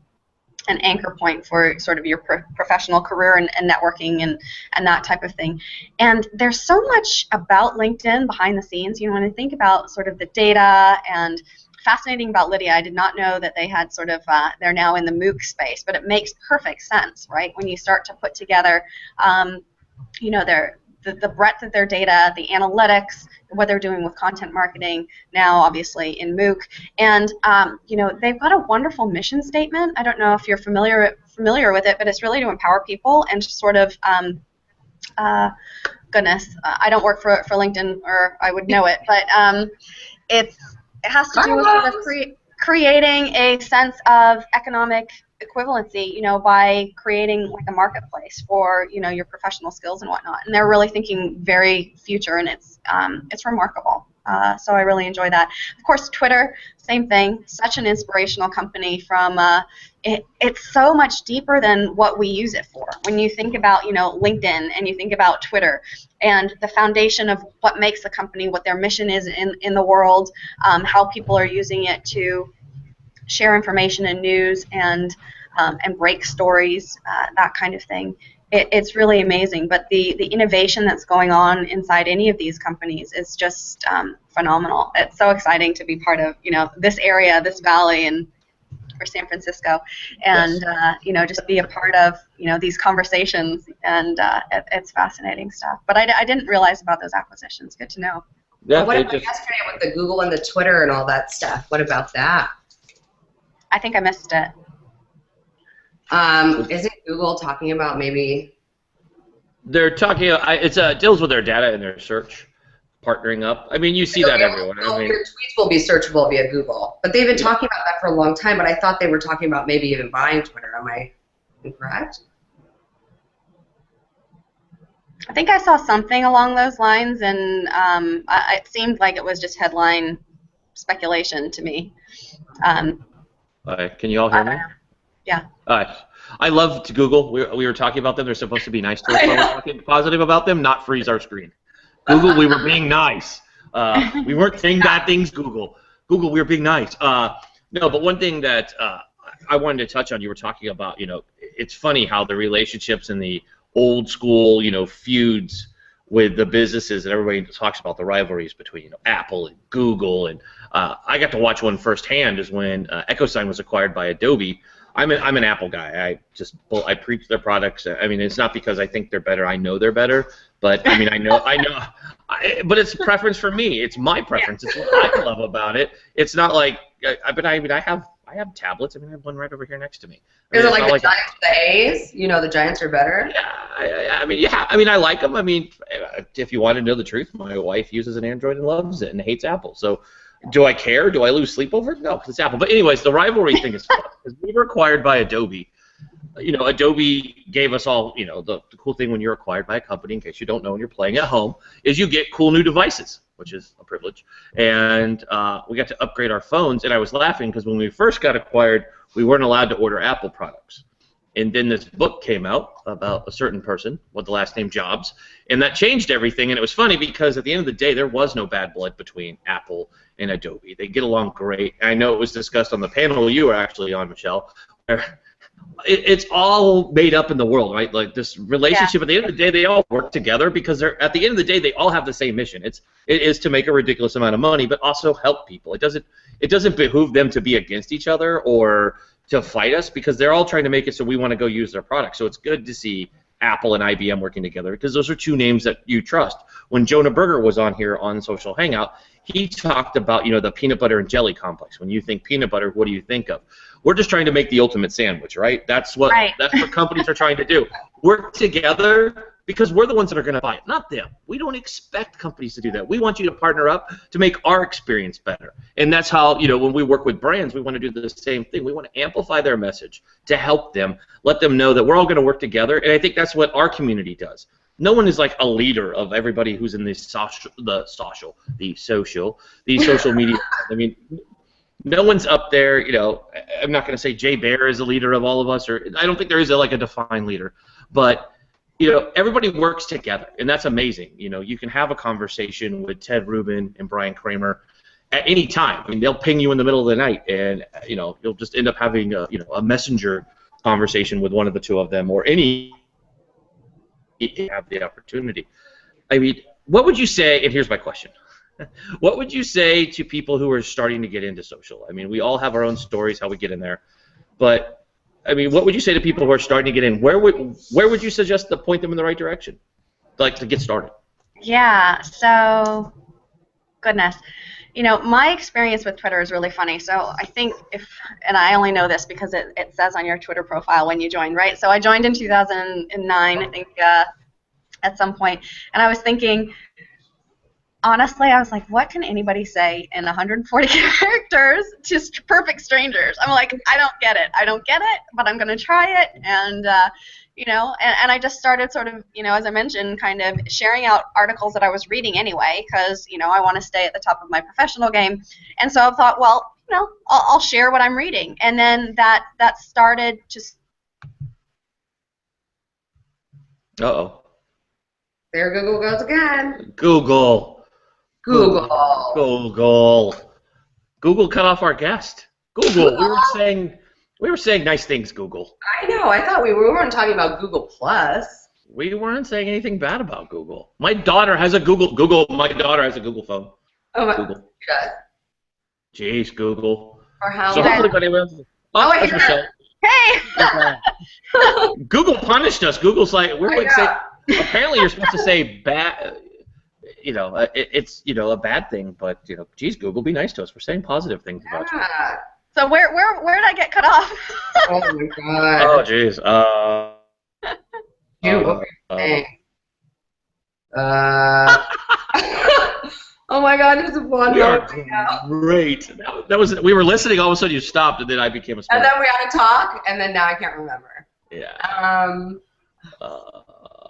anchor point for sort of your professional career and networking and that type of thing. And there's so much about LinkedIn behind the scenes. When I think about sort of the data and fascinating about Lydia, I did not know that they had sort of, they're now in the MOOC space, but it makes perfect sense, right? When you start to put together, the breadth of their data, the analytics, what they're doing with content marketing, now obviously in MOOC, and they've got a wonderful mission statement. I don't know if you're familiar with it, but it's really to empower people and just sort of, I don't work for LinkedIn, or I would know it, but it has to do with sort of creating a sense of economic equivalency, by creating a marketplace for your professional skills and whatnot. And they're really thinking very future, and it's remarkable. So I really enjoy that. Of course, Twitter, same thing. Such an inspirational company. From it's so much deeper than what we use it for. When you think about LinkedIn and you think about Twitter and the foundation of what makes the company, what their mission is in the world, how people are using it to share information and news and break stories, that kind of thing. It's really amazing. But the innovation that's going on inside any of these companies is just phenomenal. It's so exciting to be part of this area, this valley, and for San Francisco, and just be a part of these conversations, and it's fascinating stuff. But I didn't realize about those acquisitions. Good to know. Yeah, well, what about yesterday with the Google and the Twitter and all that stuff? What about that? I think I missed it. Isn't Google talking about maybe? They're talking. It deals with their data and their search, partnering up. I mean, you see that everywhere. Your tweets will be searchable via Google, but they've been talking about that for a long time. But I thought they were talking about maybe even buying Twitter. Am I incorrect? I think I saw something along those lines, and it seemed like it was just headline speculation to me. Can you all hear me? Yeah. I loved Google. We were talking about them. They're supposed to be nice to us. We're talking positive about them, not freeze our screen. Google, we were being nice. We weren't saying bad things, Google. Google, we were being nice. No, but one thing that I wanted to touch on, you were talking about, it's funny how the relationships and the old school, feuds with the businesses, and everybody talks about the rivalries between Apple and Google, and I got to watch one firsthand is when EchoSign was acquired by Adobe. I'm an Apple guy. I preach their products. I mean, it's not because I think they're better. I know they're better, but I mean, I know. But it's a preference for me. It's my preference. It's what I love about it. It's not like, I have tablets. I mean, I have one right over here next to me. Is it like the Giants, the A's? The Giants are better? Yeah, I mean, I like them. I mean, if you want to know the truth, my wife uses an Android and loves it and hates Apple. So, do I care? Do I lose sleep over it? No, because it's Apple. But anyways, the rivalry thing is fun. Because we were acquired by Adobe. Adobe gave us all, the cool thing when you're acquired by a company, in case you don't know and you're playing at home, is you get cool new devices, which is a privilege. And we got to upgrade our phones, and I was laughing because when we first got acquired, we weren't allowed to order Apple products. And then this book came out about a certain person with the last name Jobs, and that changed everything. And it was funny because at the end of the day, there was no bad blood between Apple and Adobe. They get along great. And I know it was discussed on the panel you were actually on, Michelle, where it's all made up in the world, right? Like this relationship. At the end of the day, they all work together because at the end of the day, they all have the same mission. It is to make a ridiculous amount of money, but also help people. It doesn't behoove them to be against each other or to fight us because they're all trying to make it so we want to go use their product. So it's good to see Apple and IBM working together because those are two names that you trust. When Jonah Berger was on here on Social Hangout, he talked about the peanut butter and jelly complex. When you think peanut butter, what do you think of? We're just trying to make the ultimate sandwich, right? That's what companies are trying to do. Work together because we're the ones that are going to buy it, not them. We don't expect companies to do that. We want you to partner up to make our experience better. And that's how, when we work with brands, we want to do the same thing. We want to amplify their message to help them, let them know that we're all going to work together. And I think that's what our community does. No one is like a leader of everybody who's in the social media. I mean, no one's up there, I'm not going to say Jay Bear is a leader of all of us, or I don't think there is a defined leader, but everybody works together, and that's amazing. You can have a conversation with Ted Rubin and Brian Kramer at any time. I mean, they'll ping you in the middle of the night, and you'll just end up having a messenger conversation with one of the two of them, or any have the opportunity. I mean, what would you say? And here's my question. What would you say to people who are starting to get into social? I mean, we all have our own stories how we get in there, but I mean, what would you say to people who are starting to get in? Where would you suggest to point them in the right direction, like to get started? Yeah. So, goodness, my experience with Twitter is really funny. So I think and I only know this because it says on your Twitter profile when you joined, right? So I joined in 2009, I think, at some point, and I was thinking. Honestly, I was like, what can anybody say in 140 characters to perfect strangers? I'm like, I don't get it, but I'm going to try it. And, and I just started sort of, as I mentioned, kind of sharing out articles that I was reading anyway, because, I want to stay at the top of my professional game. And so I thought, well, I'll share what I'm reading. And then that started to... Uh-oh. There Google goes again. Google. Google. Google cut off our guest. Google. We were saying nice things, Google. I know. I thought we weren't talking about Google Plus. We weren't saying anything bad about Google. My daughter has a Google. My daughter has a Google phone. Oh my. Google. God. Jeez, Google. Or how? So hopefully anybody else. Wait. Michelle. Hey! Google punished us. Google's like, we're like saying, apparently you're supposed to say bad, it's, a bad thing, but, geez, Google, be nice to us. We're saying positive things about you. So where did I get cut off? Oh my God. Oh, jeez. Oh my God, there's a blonde. We are great. That was, we were listening, all of a sudden you stopped, and then I became a And then we had to talk, and then now I can't remember. Yeah.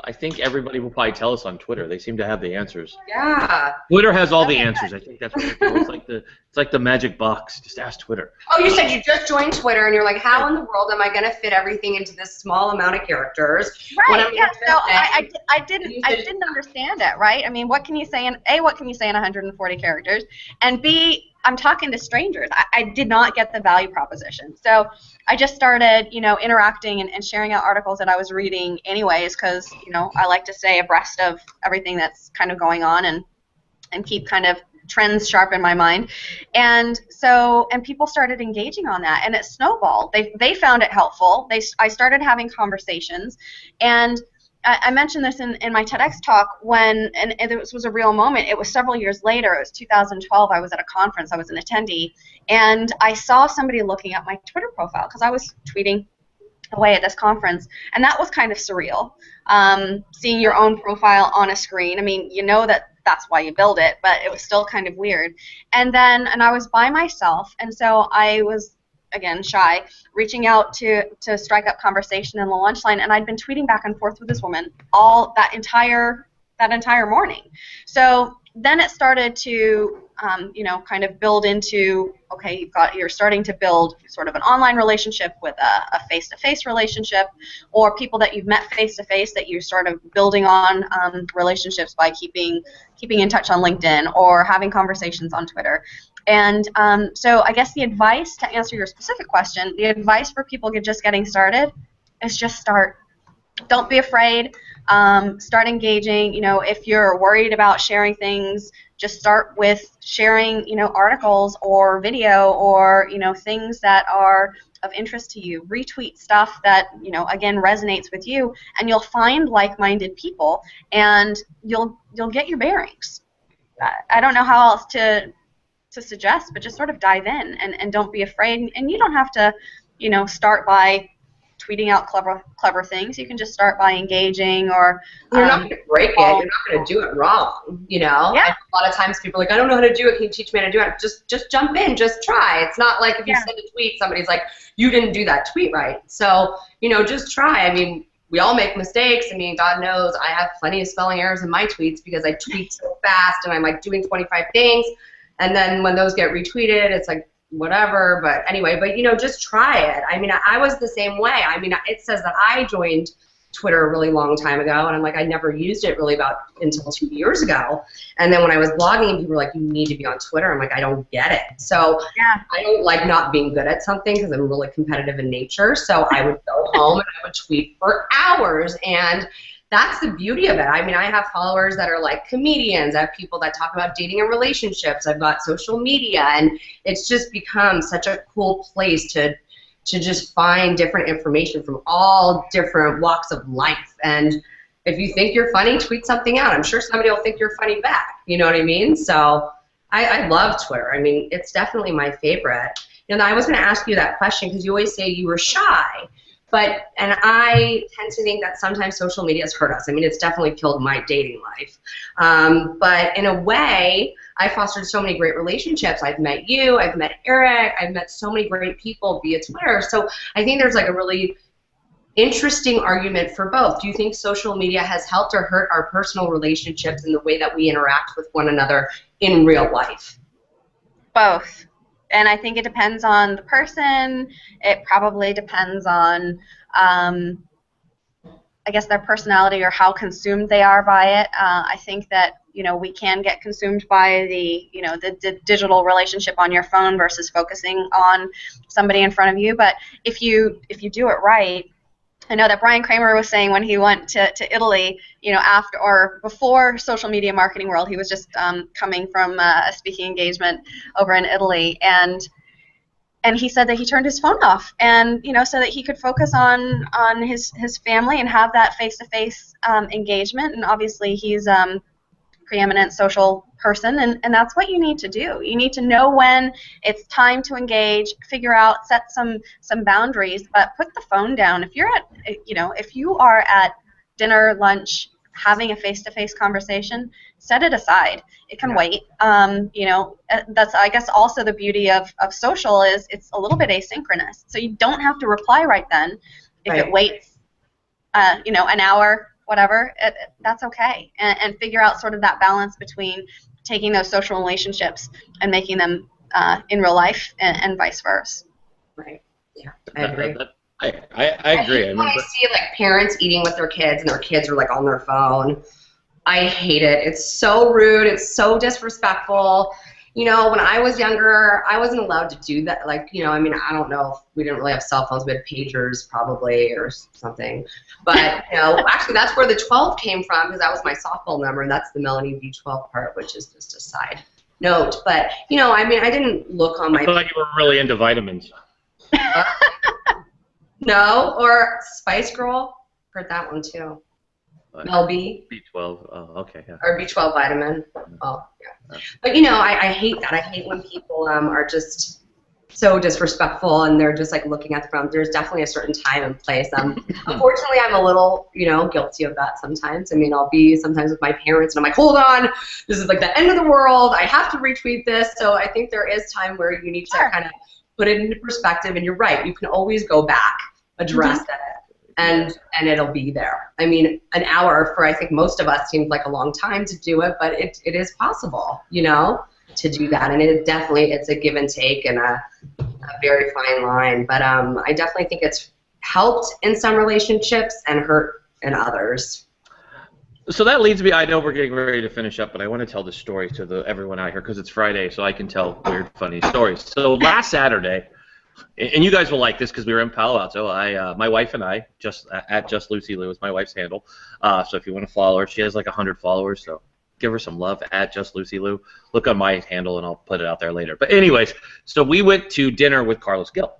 I think everybody will probably tell us on Twitter. They seem to have the answers. Yeah. Twitter has all the answers. I think that's what it's like the magic box. Just ask Twitter. Oh, you said you just joined Twitter, and you're like, how in the world am I going to fit everything into this small amount of characters? Right. Yeah. So I didn't understand it. Right. I mean, what can you say in 140 characters? And B, I'm talking to strangers. I did not get the value proposition. So I just started, interacting and sharing out articles that I was reading anyways, because, I like to stay abreast of everything that's kind of going on and keep kind of trends sharp in my mind. And people started engaging on that, and it snowballed. They found it helpful. I started having conversations, and I mentioned this in my TEDx talk and this was a real moment. It was several years later. It was 2012. I was at a conference. I was an attendee, and I saw somebody looking at my Twitter profile because I was tweeting away at this conference, and that was kind of surreal. Seeing your own profile on a screen. I mean, that's why you build it, but it was still kind of weird. And I was by myself, and so I was, again, shy, reaching out to strike up conversation in the lunch line, and I'd been tweeting back and forth with this woman all that entire morning. So then it started to, kind of build into, okay, you're starting to build sort of an online relationship with a face-to-face relationship, or people that you've met face-to-face that you're sort of building on relationships by keeping in touch on LinkedIn or having conversations on Twitter. And so I guess the advice, to answer your specific question, the advice for people just getting started is just start. Don't be afraid. Start engaging. If you're worried about sharing things, just start with sharing, articles or video or, things that are of interest to you. Retweet stuff that, again, resonates with you, and you'll find like-minded people, and you'll get your bearings. I don't know how else to suggest, but just sort of dive in and don't be afraid. And you don't have to, start by tweeting out clever things. You can just start by engaging, or you're not going to break it. You're not going to do it wrong. Yeah. A lot of times people are like, I don't know how to do it. Can you teach me how to do it? Just jump in. Just try. It's not like if you send a tweet, somebody's like, you didn't do that tweet right. So just try. I mean, we all make mistakes. I mean, God knows I have plenty of spelling errors in my tweets because I tweet so fast and I'm like doing 25 things. And then when those get retweeted, it's like, whatever. But anyway, just try it. I mean, I was the same way. I mean, it says that I joined Twitter a really long time ago, and I'm like, I never used it really until 2 years ago. And then when I was blogging, people were like, you need to be on Twitter. I'm like, I don't get it. So I don't like not being good at something because I'm really competitive in nature. So I would go home and I would tweet for hours, and that's the beauty of it. I mean, I have followers that are like comedians. I have people that talk about dating and relationships. I've got social media, and it's just become such a cool place to just find different information from all different walks of life. And if you think you're funny, tweet something out. I'm sure somebody will think you're funny back. You know what I mean? So I love Twitter. I mean, it's definitely my favorite. I was going to ask you that question because you always say you were shy. And I tend to think that sometimes social media has hurt us. I mean, it's definitely killed my dating life. But in a way, I fostered so many great relationships. I've met you, I've met Eric, I've met so many great people via Twitter. So I think there's like a really interesting argument for both. Do you think social media has helped or hurt our personal relationships and the way that we interact with one another in real life? Both. And I think it depends on the person. It probably depends on, I guess, their personality or how consumed they are by it. I think that, we can get consumed by the digital relationship on your phone versus focusing on somebody in front of you. But if you do it right, I know that Brian Kramer was saying when he went to Italy, after or before social media marketing world, he was just coming from a speaking engagement over in Italy, and he said that he turned his phone off, and so that he could focus on his family and have that face-to-face engagement. And obviously, he's preeminent social person, and that's what you need to do. You need to know when it's time to engage, figure out, set some boundaries, but put the phone down. If you are at dinner, lunch, having a face-to-face conversation, set it aside. It can wait. That's, I guess, also the beauty of social is it's a little bit asynchronous. So you don't have to reply right then. If it waits, an hour, whatever, that's okay. And figure out sort of that balance between taking those social relationships and making them in real life and vice versa. Right. Yeah, I agree. I agree. When I see like parents eating with their kids and their kids are like on their phone, I hate it. It's so rude. It's so disrespectful. When I was younger, I wasn't allowed to do that. Like, I don't know if we didn't really have cell phones. We had pagers probably or something. But, actually that's where the 12 came from, because that was my softball number, and that's the Melanie V12 part, which is just a side note. But, I didn't look on my... I feel like you were really into vitamins. No, or Spice Girl. Heard that one too. Mel B. B12. Oh, okay. Yeah. Or B12 vitamin. Oh, yeah. But I hate that. I hate when people are just so disrespectful and they're just like looking at the phone. There's definitely a certain time and place. Unfortunately, I'm a little guilty of that sometimes. I'll be sometimes with my parents and I'm like, hold on, this is like the end of the world. I have to retweet this. So I think there is time where you need to kind of put it into perspective. And you're right. You can always go back, address it. And it'll be there. An hour for I think most of us seems like a long time to do it, but it is possible, to do that. And it's a give and take and a very fine line. But I definitely think it's helped in some relationships and hurt in others. So that leads me, I know we're getting ready to finish up, but I want to tell this story to everyone out here because it's Friday, so I can tell weird, funny stories. So last Saturday, and you guys will like this because we were in Palo Alto. My wife and I, at Just Lucy Lou is my wife's handle. So if you want to follow her, she has like 100 followers. So give her some love at Just Lucy Lou. Look on my handle and I'll put it out there later. But anyways, so we went to dinner with Carlos Gil,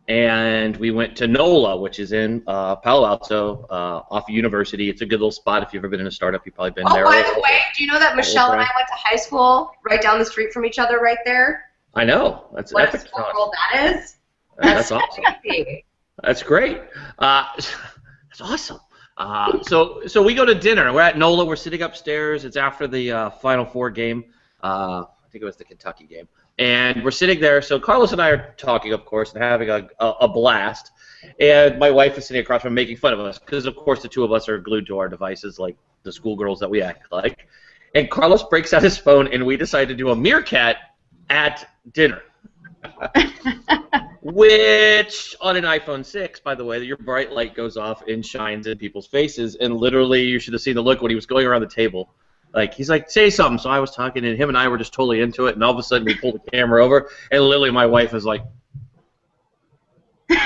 and we went to NOLA, which is in Palo Alto, off of University. It's a good little spot. If you've ever been in a startup, you've probably been there. Oh, by the way, do you know that Michelle and I went to high school right down the street from each other, right there? I know. That's what a small world that is. That's awesome. That's great. That's awesome. So we go to dinner. We're at NOLA. We're sitting upstairs. It's after the Final Four game. I think it was the Kentucky game. And we're sitting there. So Carlos and I are talking, of course, and having a blast. And my wife is sitting across from making fun of us because, of course, the two of us are glued to our devices like the schoolgirls that we act like. And Carlos breaks out his phone, and we decide to do a meerkat at dinner. Which, on an iPhone 6, by the way, your bright light goes off and shines in people's faces, and literally you should have seen the look when he was going around the table. Like, he's like, say something. So I was talking, and him and I were just totally into it, and all of a sudden we pulled the camera over, and literally my wife is like... and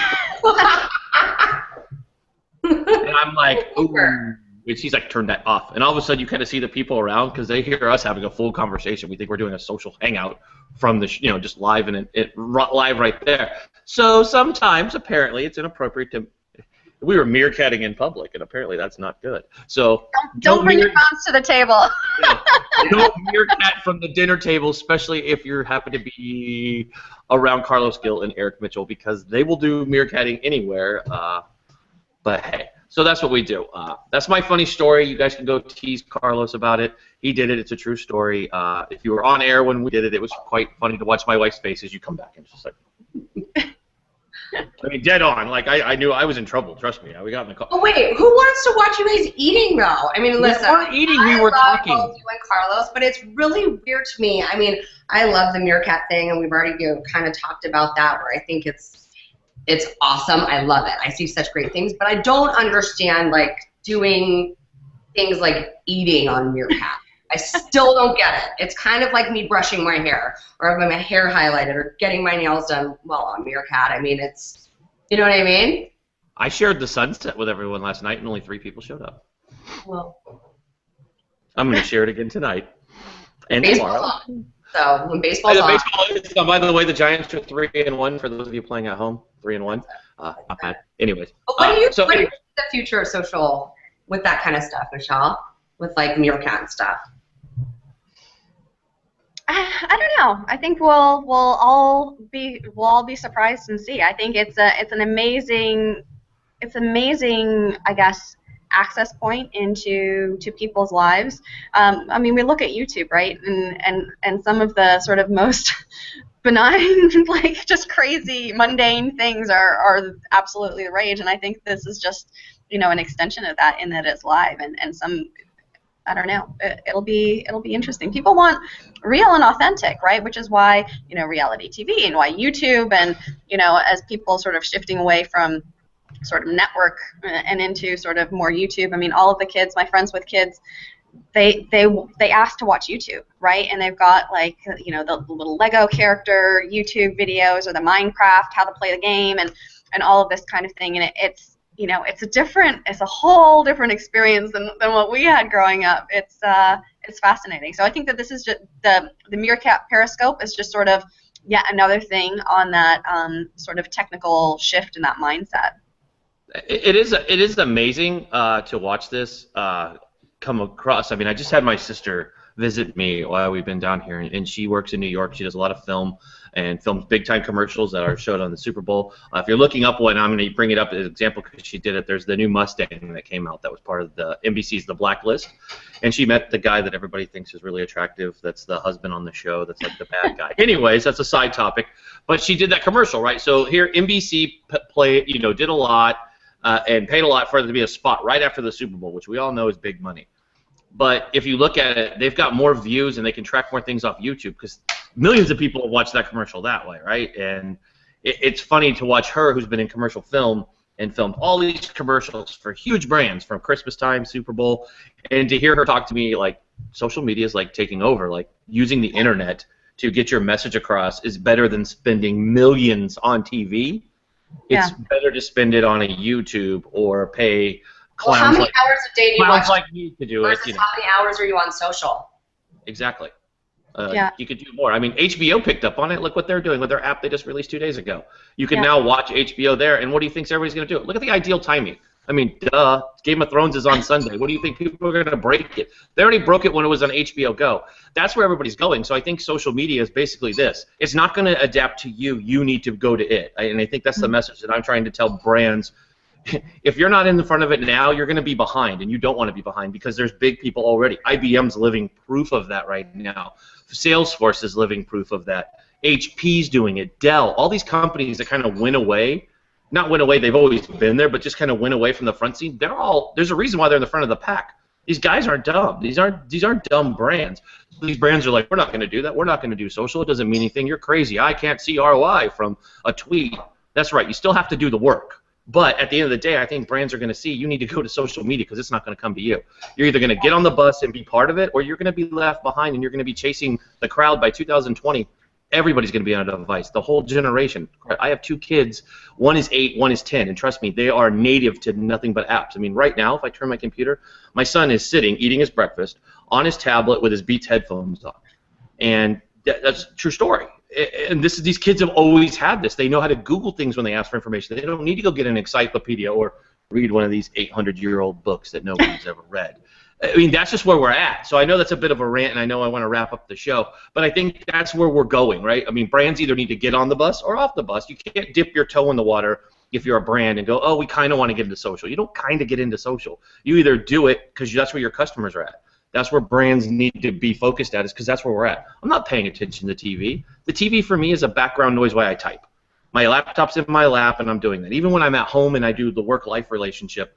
I'm like, ooh. And she's like, turn that off. And all of a sudden you kind of see the people around because they hear us having a full conversation. We think we're doing a social hangout from the, just live and live right there. So sometimes, apparently, it's inappropriate to. We were meerkatting in public, and apparently that's not good. So don't bring your phones to the table. Don't meerkat from the dinner table, especially if you happen to be around Carlos Gil and Eric Mitchell, because they will do meerkatting anywhere. But hey. So that's what we do. That's my funny story. You guys can go tease Carlos about it. He did it. It's a true story. If you were on air when we did it, it was quite funny to watch my wife's face as you come back. And it's just like... I mean, dead on. Like, I knew I was in trouble. Trust me. We got in the car. Oh, wait, who wants to watch you guys eating, though? I mean, listen. We weren't eating. We were talking. I love both you and Carlos, but it's really weird to me. I mean, I love the meerkat thing, and we've already kind of talked about that, where I think it's awesome. I love it. I see such great things, but I don't understand, like, doing things like eating on meerkat. I still don't get it. It's kind of like me brushing my hair or having my hair highlighted or getting my nails done while on meerkat. I mean, it's, you know what I mean? I shared the sunset with everyone last night, and only 3 people showed up. Well, I'm going to share it again tonight and tomorrow. So when baseball's on. Baseball is, by the way, the Giants are 3-1 for those of you playing at home. 3-1. Not bad. Anyways. But what do you think the future of social with that kind of stuff, Michelle? With like meerkat and stuff? I don't know. I think we'll all be surprised and see. I think it's an amazing, I guess, access point into people's lives. I mean, we look at YouTube, right, and some of the sort of most benign, like just crazy, mundane things are absolutely the rage. And I think this is just, you know, an extension of that, in that it's live and some. I don't know. It'll be interesting. People want real and authentic, right? Which is why, you know, reality TV and why YouTube, and, you know, as people sort of shifting away from sort of network and into sort of more YouTube. I mean, all of the kids, my friends with kids, they ask to watch YouTube, right? And they've got, like, you know, the little Lego character YouTube videos, or the Minecraft, how to play the game, and all of this kind of thing. And it's you know, it's a whole different experience than what we had growing up. It's fascinating. So I think that this is just the meerkat periscope is just sort of yet another thing on that sort of technical shift in that mindset. It is amazing to watch this come across. I mean, I just had my sister visit me while we've been down here, and she works in New York. She does a lot of film and films big-time commercials that are showed on the Super Bowl. If you're looking up one, I'm going to bring it up as an example because she did it. There's the new Mustang that came out that was part of the NBC's The Blacklist, and she met the guy that everybody thinks is really attractive. That's the husband on the show. That's like the bad guy. Anyways, that's a side topic. But she did that commercial, right? So here, NBC did a lot and paid a lot for it to be a spot right after the Super Bowl, which we all know is big money. But if you look at it, they've got more views and they can track more things off YouTube because millions of people have watched that commercial that way, right? And it's funny to watch her, who's been in commercial film and filmed all these commercials for huge brands from Christmas time, Super Bowl, and to hear her talk to me like social media is like taking over, like using the internet to get your message across is better than spending millions on TV. It's better to spend it on a YouTube or pay clowns how many hours a day do you watch like me to do it? How many hours are you on social? Exactly. You could do more. I mean, HBO picked up on it. Look what they're doing with their app they just released 2 days ago. You can now watch HBO there, and what do you think everybody's going to do? Look at the ideal timing. I mean, duh. Game of Thrones is on Sunday. What do you think people are going to break it? They already broke it when it was on HBO Go. That's where everybody's going. So I think social media is basically this. It's not going to adapt to you. You need to go to it. And I think that's the message that I'm trying to tell brands. If you're not in the front of it now, you're going to be behind, and you don't want to be behind because there's big people already. IBM's living proof of that right now. Salesforce is living proof of that. HP's doing it. Dell, all these companies that kind of went away, not went away, they've always been there, but just kind of went away from the front scene. There's a reason why they're in the front of the pack. These guys aren't dumb. These aren't dumb brands. These brands are like, we're not going to do that. We're not going to do social. It doesn't mean anything. You're crazy. I can't see ROI from a tweet. That's right. You still have to do the work. But at the end of the day, I think brands are going to see you need to go to social media because it's not going to come to you. You're either going to get on the bus and be part of it, or you're going to be left behind and you're going to be chasing the crowd. By 2020, everybody's going to be on a device, the whole generation. I have 2 kids. One is 8, one is 10, and trust me, they are native to nothing but apps. I mean, right now, if I turn my computer, my son is sitting, eating his breakfast, on his tablet with his Beats headphones on. And that's a true story. And these kids have always had this. They know how to Google things when they ask for information. They don't need to go get an encyclopedia or read one of these 800-year-old books that nobody's ever read. I mean, that's just where we're at. So I know that's a bit of a rant, and I know I want to wrap up the show, but I think that's where we're going, right? I mean, brands either need to get on the bus or off the bus. You can't dip your toe in the water if you're a brand and go, oh, we kind of want to get into social. You don't kind of get into social. You either do it because that's where your customers are at. That's where brands need to be focused at, is because that's where we're at. I'm not paying attention to TV. The TV for me is a background noise while I type. My laptop's in my lap, and I'm doing that. Even when I'm at home and I do the work-life relationship,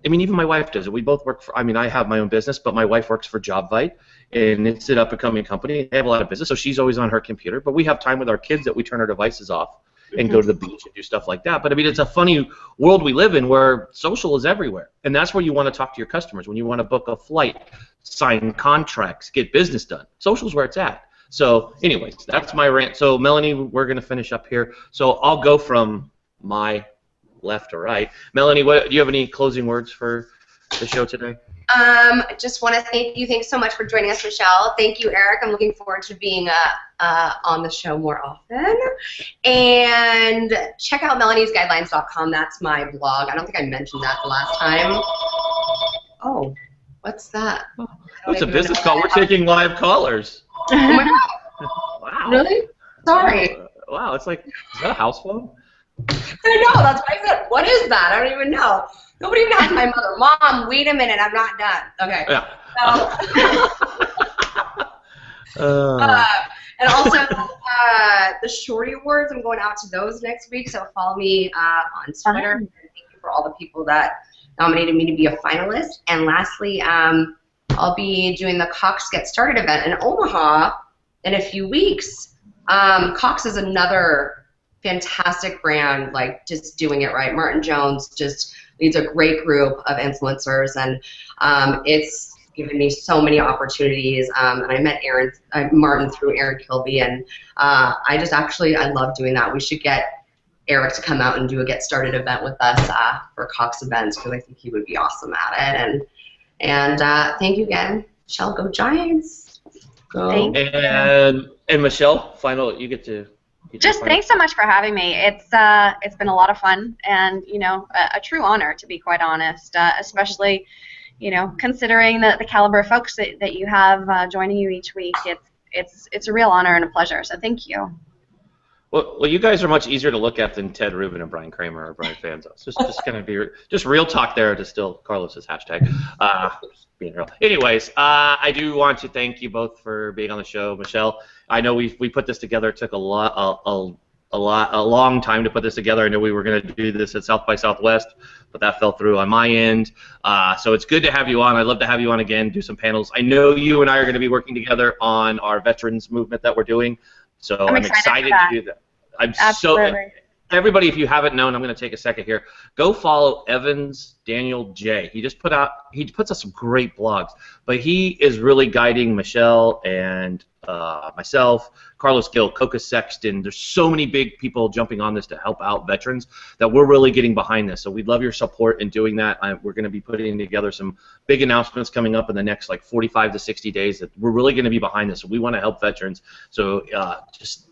I mean, even my wife does it. We both work for, I mean, I have my own business, but my wife works for JobVite, and it's an up-and-coming company. They have a lot of business, so she's always on her computer. But we have time with our kids that we turn our devices off and go to the beach and do stuff like that. But, I mean, it's a funny world we live in where social is everywhere, and that's where you want to talk to your customers. When you want to book a flight, sign contracts, get business done, social's where it's at. So, anyways, that's my rant. So, Melanie, we're going to finish up here. So, I'll go from my left to right. Melanie, do you have any closing words for the show today? I just want to thank you. Thanks so much for joining us, Michelle. Thank you, Eric. I'm looking forward to being on the show more often. And check out melanysguydlines.com. That's my blog. I don't think I mentioned that the last time. Oh, what's that? Oh, it's a business call. We're taking live callers. Oh my God. Wow. Really? Sorry. Wow, it's like, is that a house phone? I know, that's what I said. What is that? I don't even know. Nobody even asked my mother, Mom, wait a minute, I'm not done. Okay. Yeah. So, and also, the Shorty Awards, I'm going out to those next week, so follow me on Twitter. And thank you for all the people that nominated me to be a finalist. And lastly, I'll be doing the Cox Get Started event in Omaha in a few weeks. Cox is another fantastic brand, like just doing it right. Martin Jones just leads a great group of influencers, and it's given me so many opportunities. And I met Martin through Aaron Kilby, and I love doing that. We should get Eric to come out and do a Get Started event with us for Cox events, because I think he would be awesome at it. And thank you again, Michelle. Go Giants! Go. And Michelle, final, you get to. Just thanks so much for having me. It's been a lot of fun, and a true honor, to be quite honest, especially considering the caliber of folks that you have joining you each week. It's a real honor and a pleasure. So thank you. Well, you guys are much easier to look at than Ted Rubin and Brian Kramer or Brian Fanzo. So just kind of be just real talk there to steal Carlos's hashtag. Being real. Anyways, I do want to thank you both for being on the show, Michelle. I know we put this together. It took a long time to put this together. I know we were going to do this at South by Southwest, but that fell through on my end. So it's good to have you on. I'd love to have you on again, do some panels. I know you and I are going to be working together on our veterans movement that we're doing. So I'm excited to do that. Absolutely. Everybody, if you haven't known, I'm going to take a second here. Go follow Evans Daniel J. He puts out some great blogs, but he is really guiding Michelle and myself, Carlos Gill, Coca Sexton. There's so many big people jumping on this to help out veterans that we're really getting behind this. So we'd love your support in doing that. We're going to be putting together some big announcements coming up in the next 45 to 60 days that we're really going to be behind this. So we want to help veterans. So just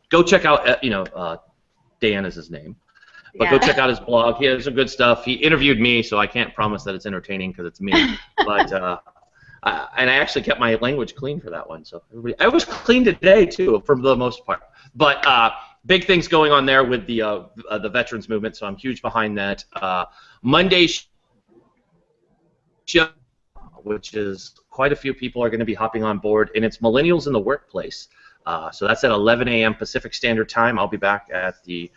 go check out Dan is his name. But go check out his blog. He has some good stuff. He interviewed me, so I can't promise that it's entertaining because it's me. But and I actually kept my language clean for that one. So I was clean today too, for the most part. But big things going on there with the veterans movement. So I'm huge behind that. Monday show, which is quite a few people are going to be hopping on board, and it's Millennials in the Workplace. So that's at 11 a.m. Pacific Standard Time. I'll be back at the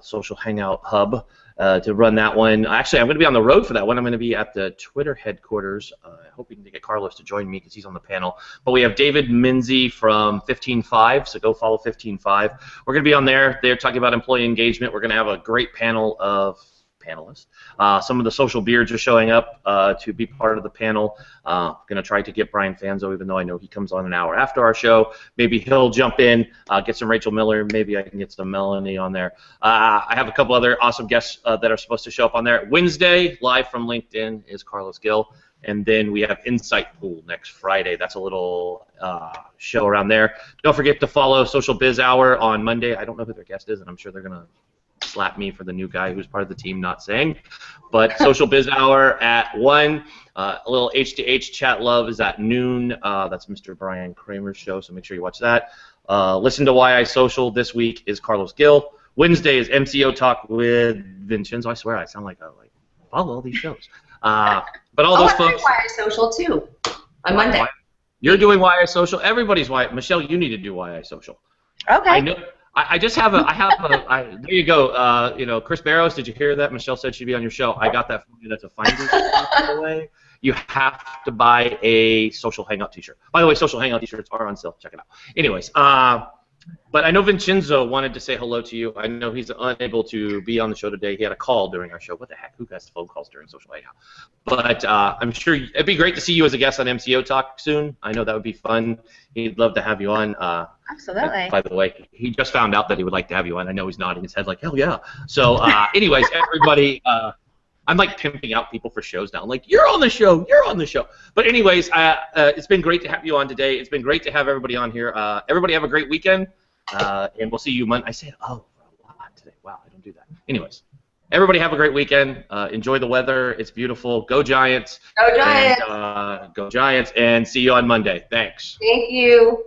Social Hangout Hub to run that one. Actually, I'm going to be on the road for that one. I'm going to be at the Twitter headquarters. Hoping to get Carlos to join me because he's on the panel. But we have David Minzy from 15.5, so go follow 15.5. We're going to be on there. They're talking about employee engagement. We're going to have a great panel of panelists. Some of the social beards are showing up to be part of the panel. Going to try to get Brian Fanzo, even though I know he comes on an hour after our show. Maybe he'll jump in, get some Rachel Miller. Maybe I can get some Melanie on there. I have a couple other awesome guests that are supposed to show up on there. Wednesday, live from LinkedIn, is Carlos Gill. And then we have Insight Pool next Friday. That's a little show around there. Don't forget to follow Social Biz Hour on Monday. I don't know who their guest is, and I'm sure they're going to slap me for the new guy who's part of the team not saying. But Social Biz Hour at 1. A little H2H Chat Love is at noon. That's Mr. Brian Kramer's show, so make sure you watch that. Listen to Why I Social this week is Carlos Gill. Wednesday is MCO Talk with Vincenzo. I swear I sound like follow all these shows. But all those folks. Why I Social too on Monday. You're doing Why I Social. Everybody's Why. Michelle, you need to do Why I Social. Okay. I just have a, there you go. You know, Chris Barrows, did you hear that? Michelle said she'd be on your show. I got that from you. That's a Finder's by the way. You have to buy a Social Hangout t-shirt. By the way, Social Hangout t-shirts are on sale. Check it out. Anyways, but I know Vincenzo wanted to say hello to you. I know he's unable to be on the show today. He had a call during our show. What the heck? Who has phone calls during Social Hangout? But I'm sure it'd be great to see you as a guest on MCO Talk soon. I know that would be fun. He'd love to have you on. Absolutely. By the way, he just found out that he would like to have you on. I know he's nodding his head like, hell yeah. So anyways, everybody, I'm like pimping out people for shows now. I'm like, you're on the show. You're on the show. But anyways, it's been great to have you on today. It's been great to have everybody on here. Everybody have a great weekend. And we'll see you Monday. I said, oh, a lot today. Wow, I don't do that. Anyways, everybody have a great weekend. Enjoy the weather. It's beautiful. Go Giants. Go Giants. And, go Giants. And see you on Monday. Thanks. Thank you.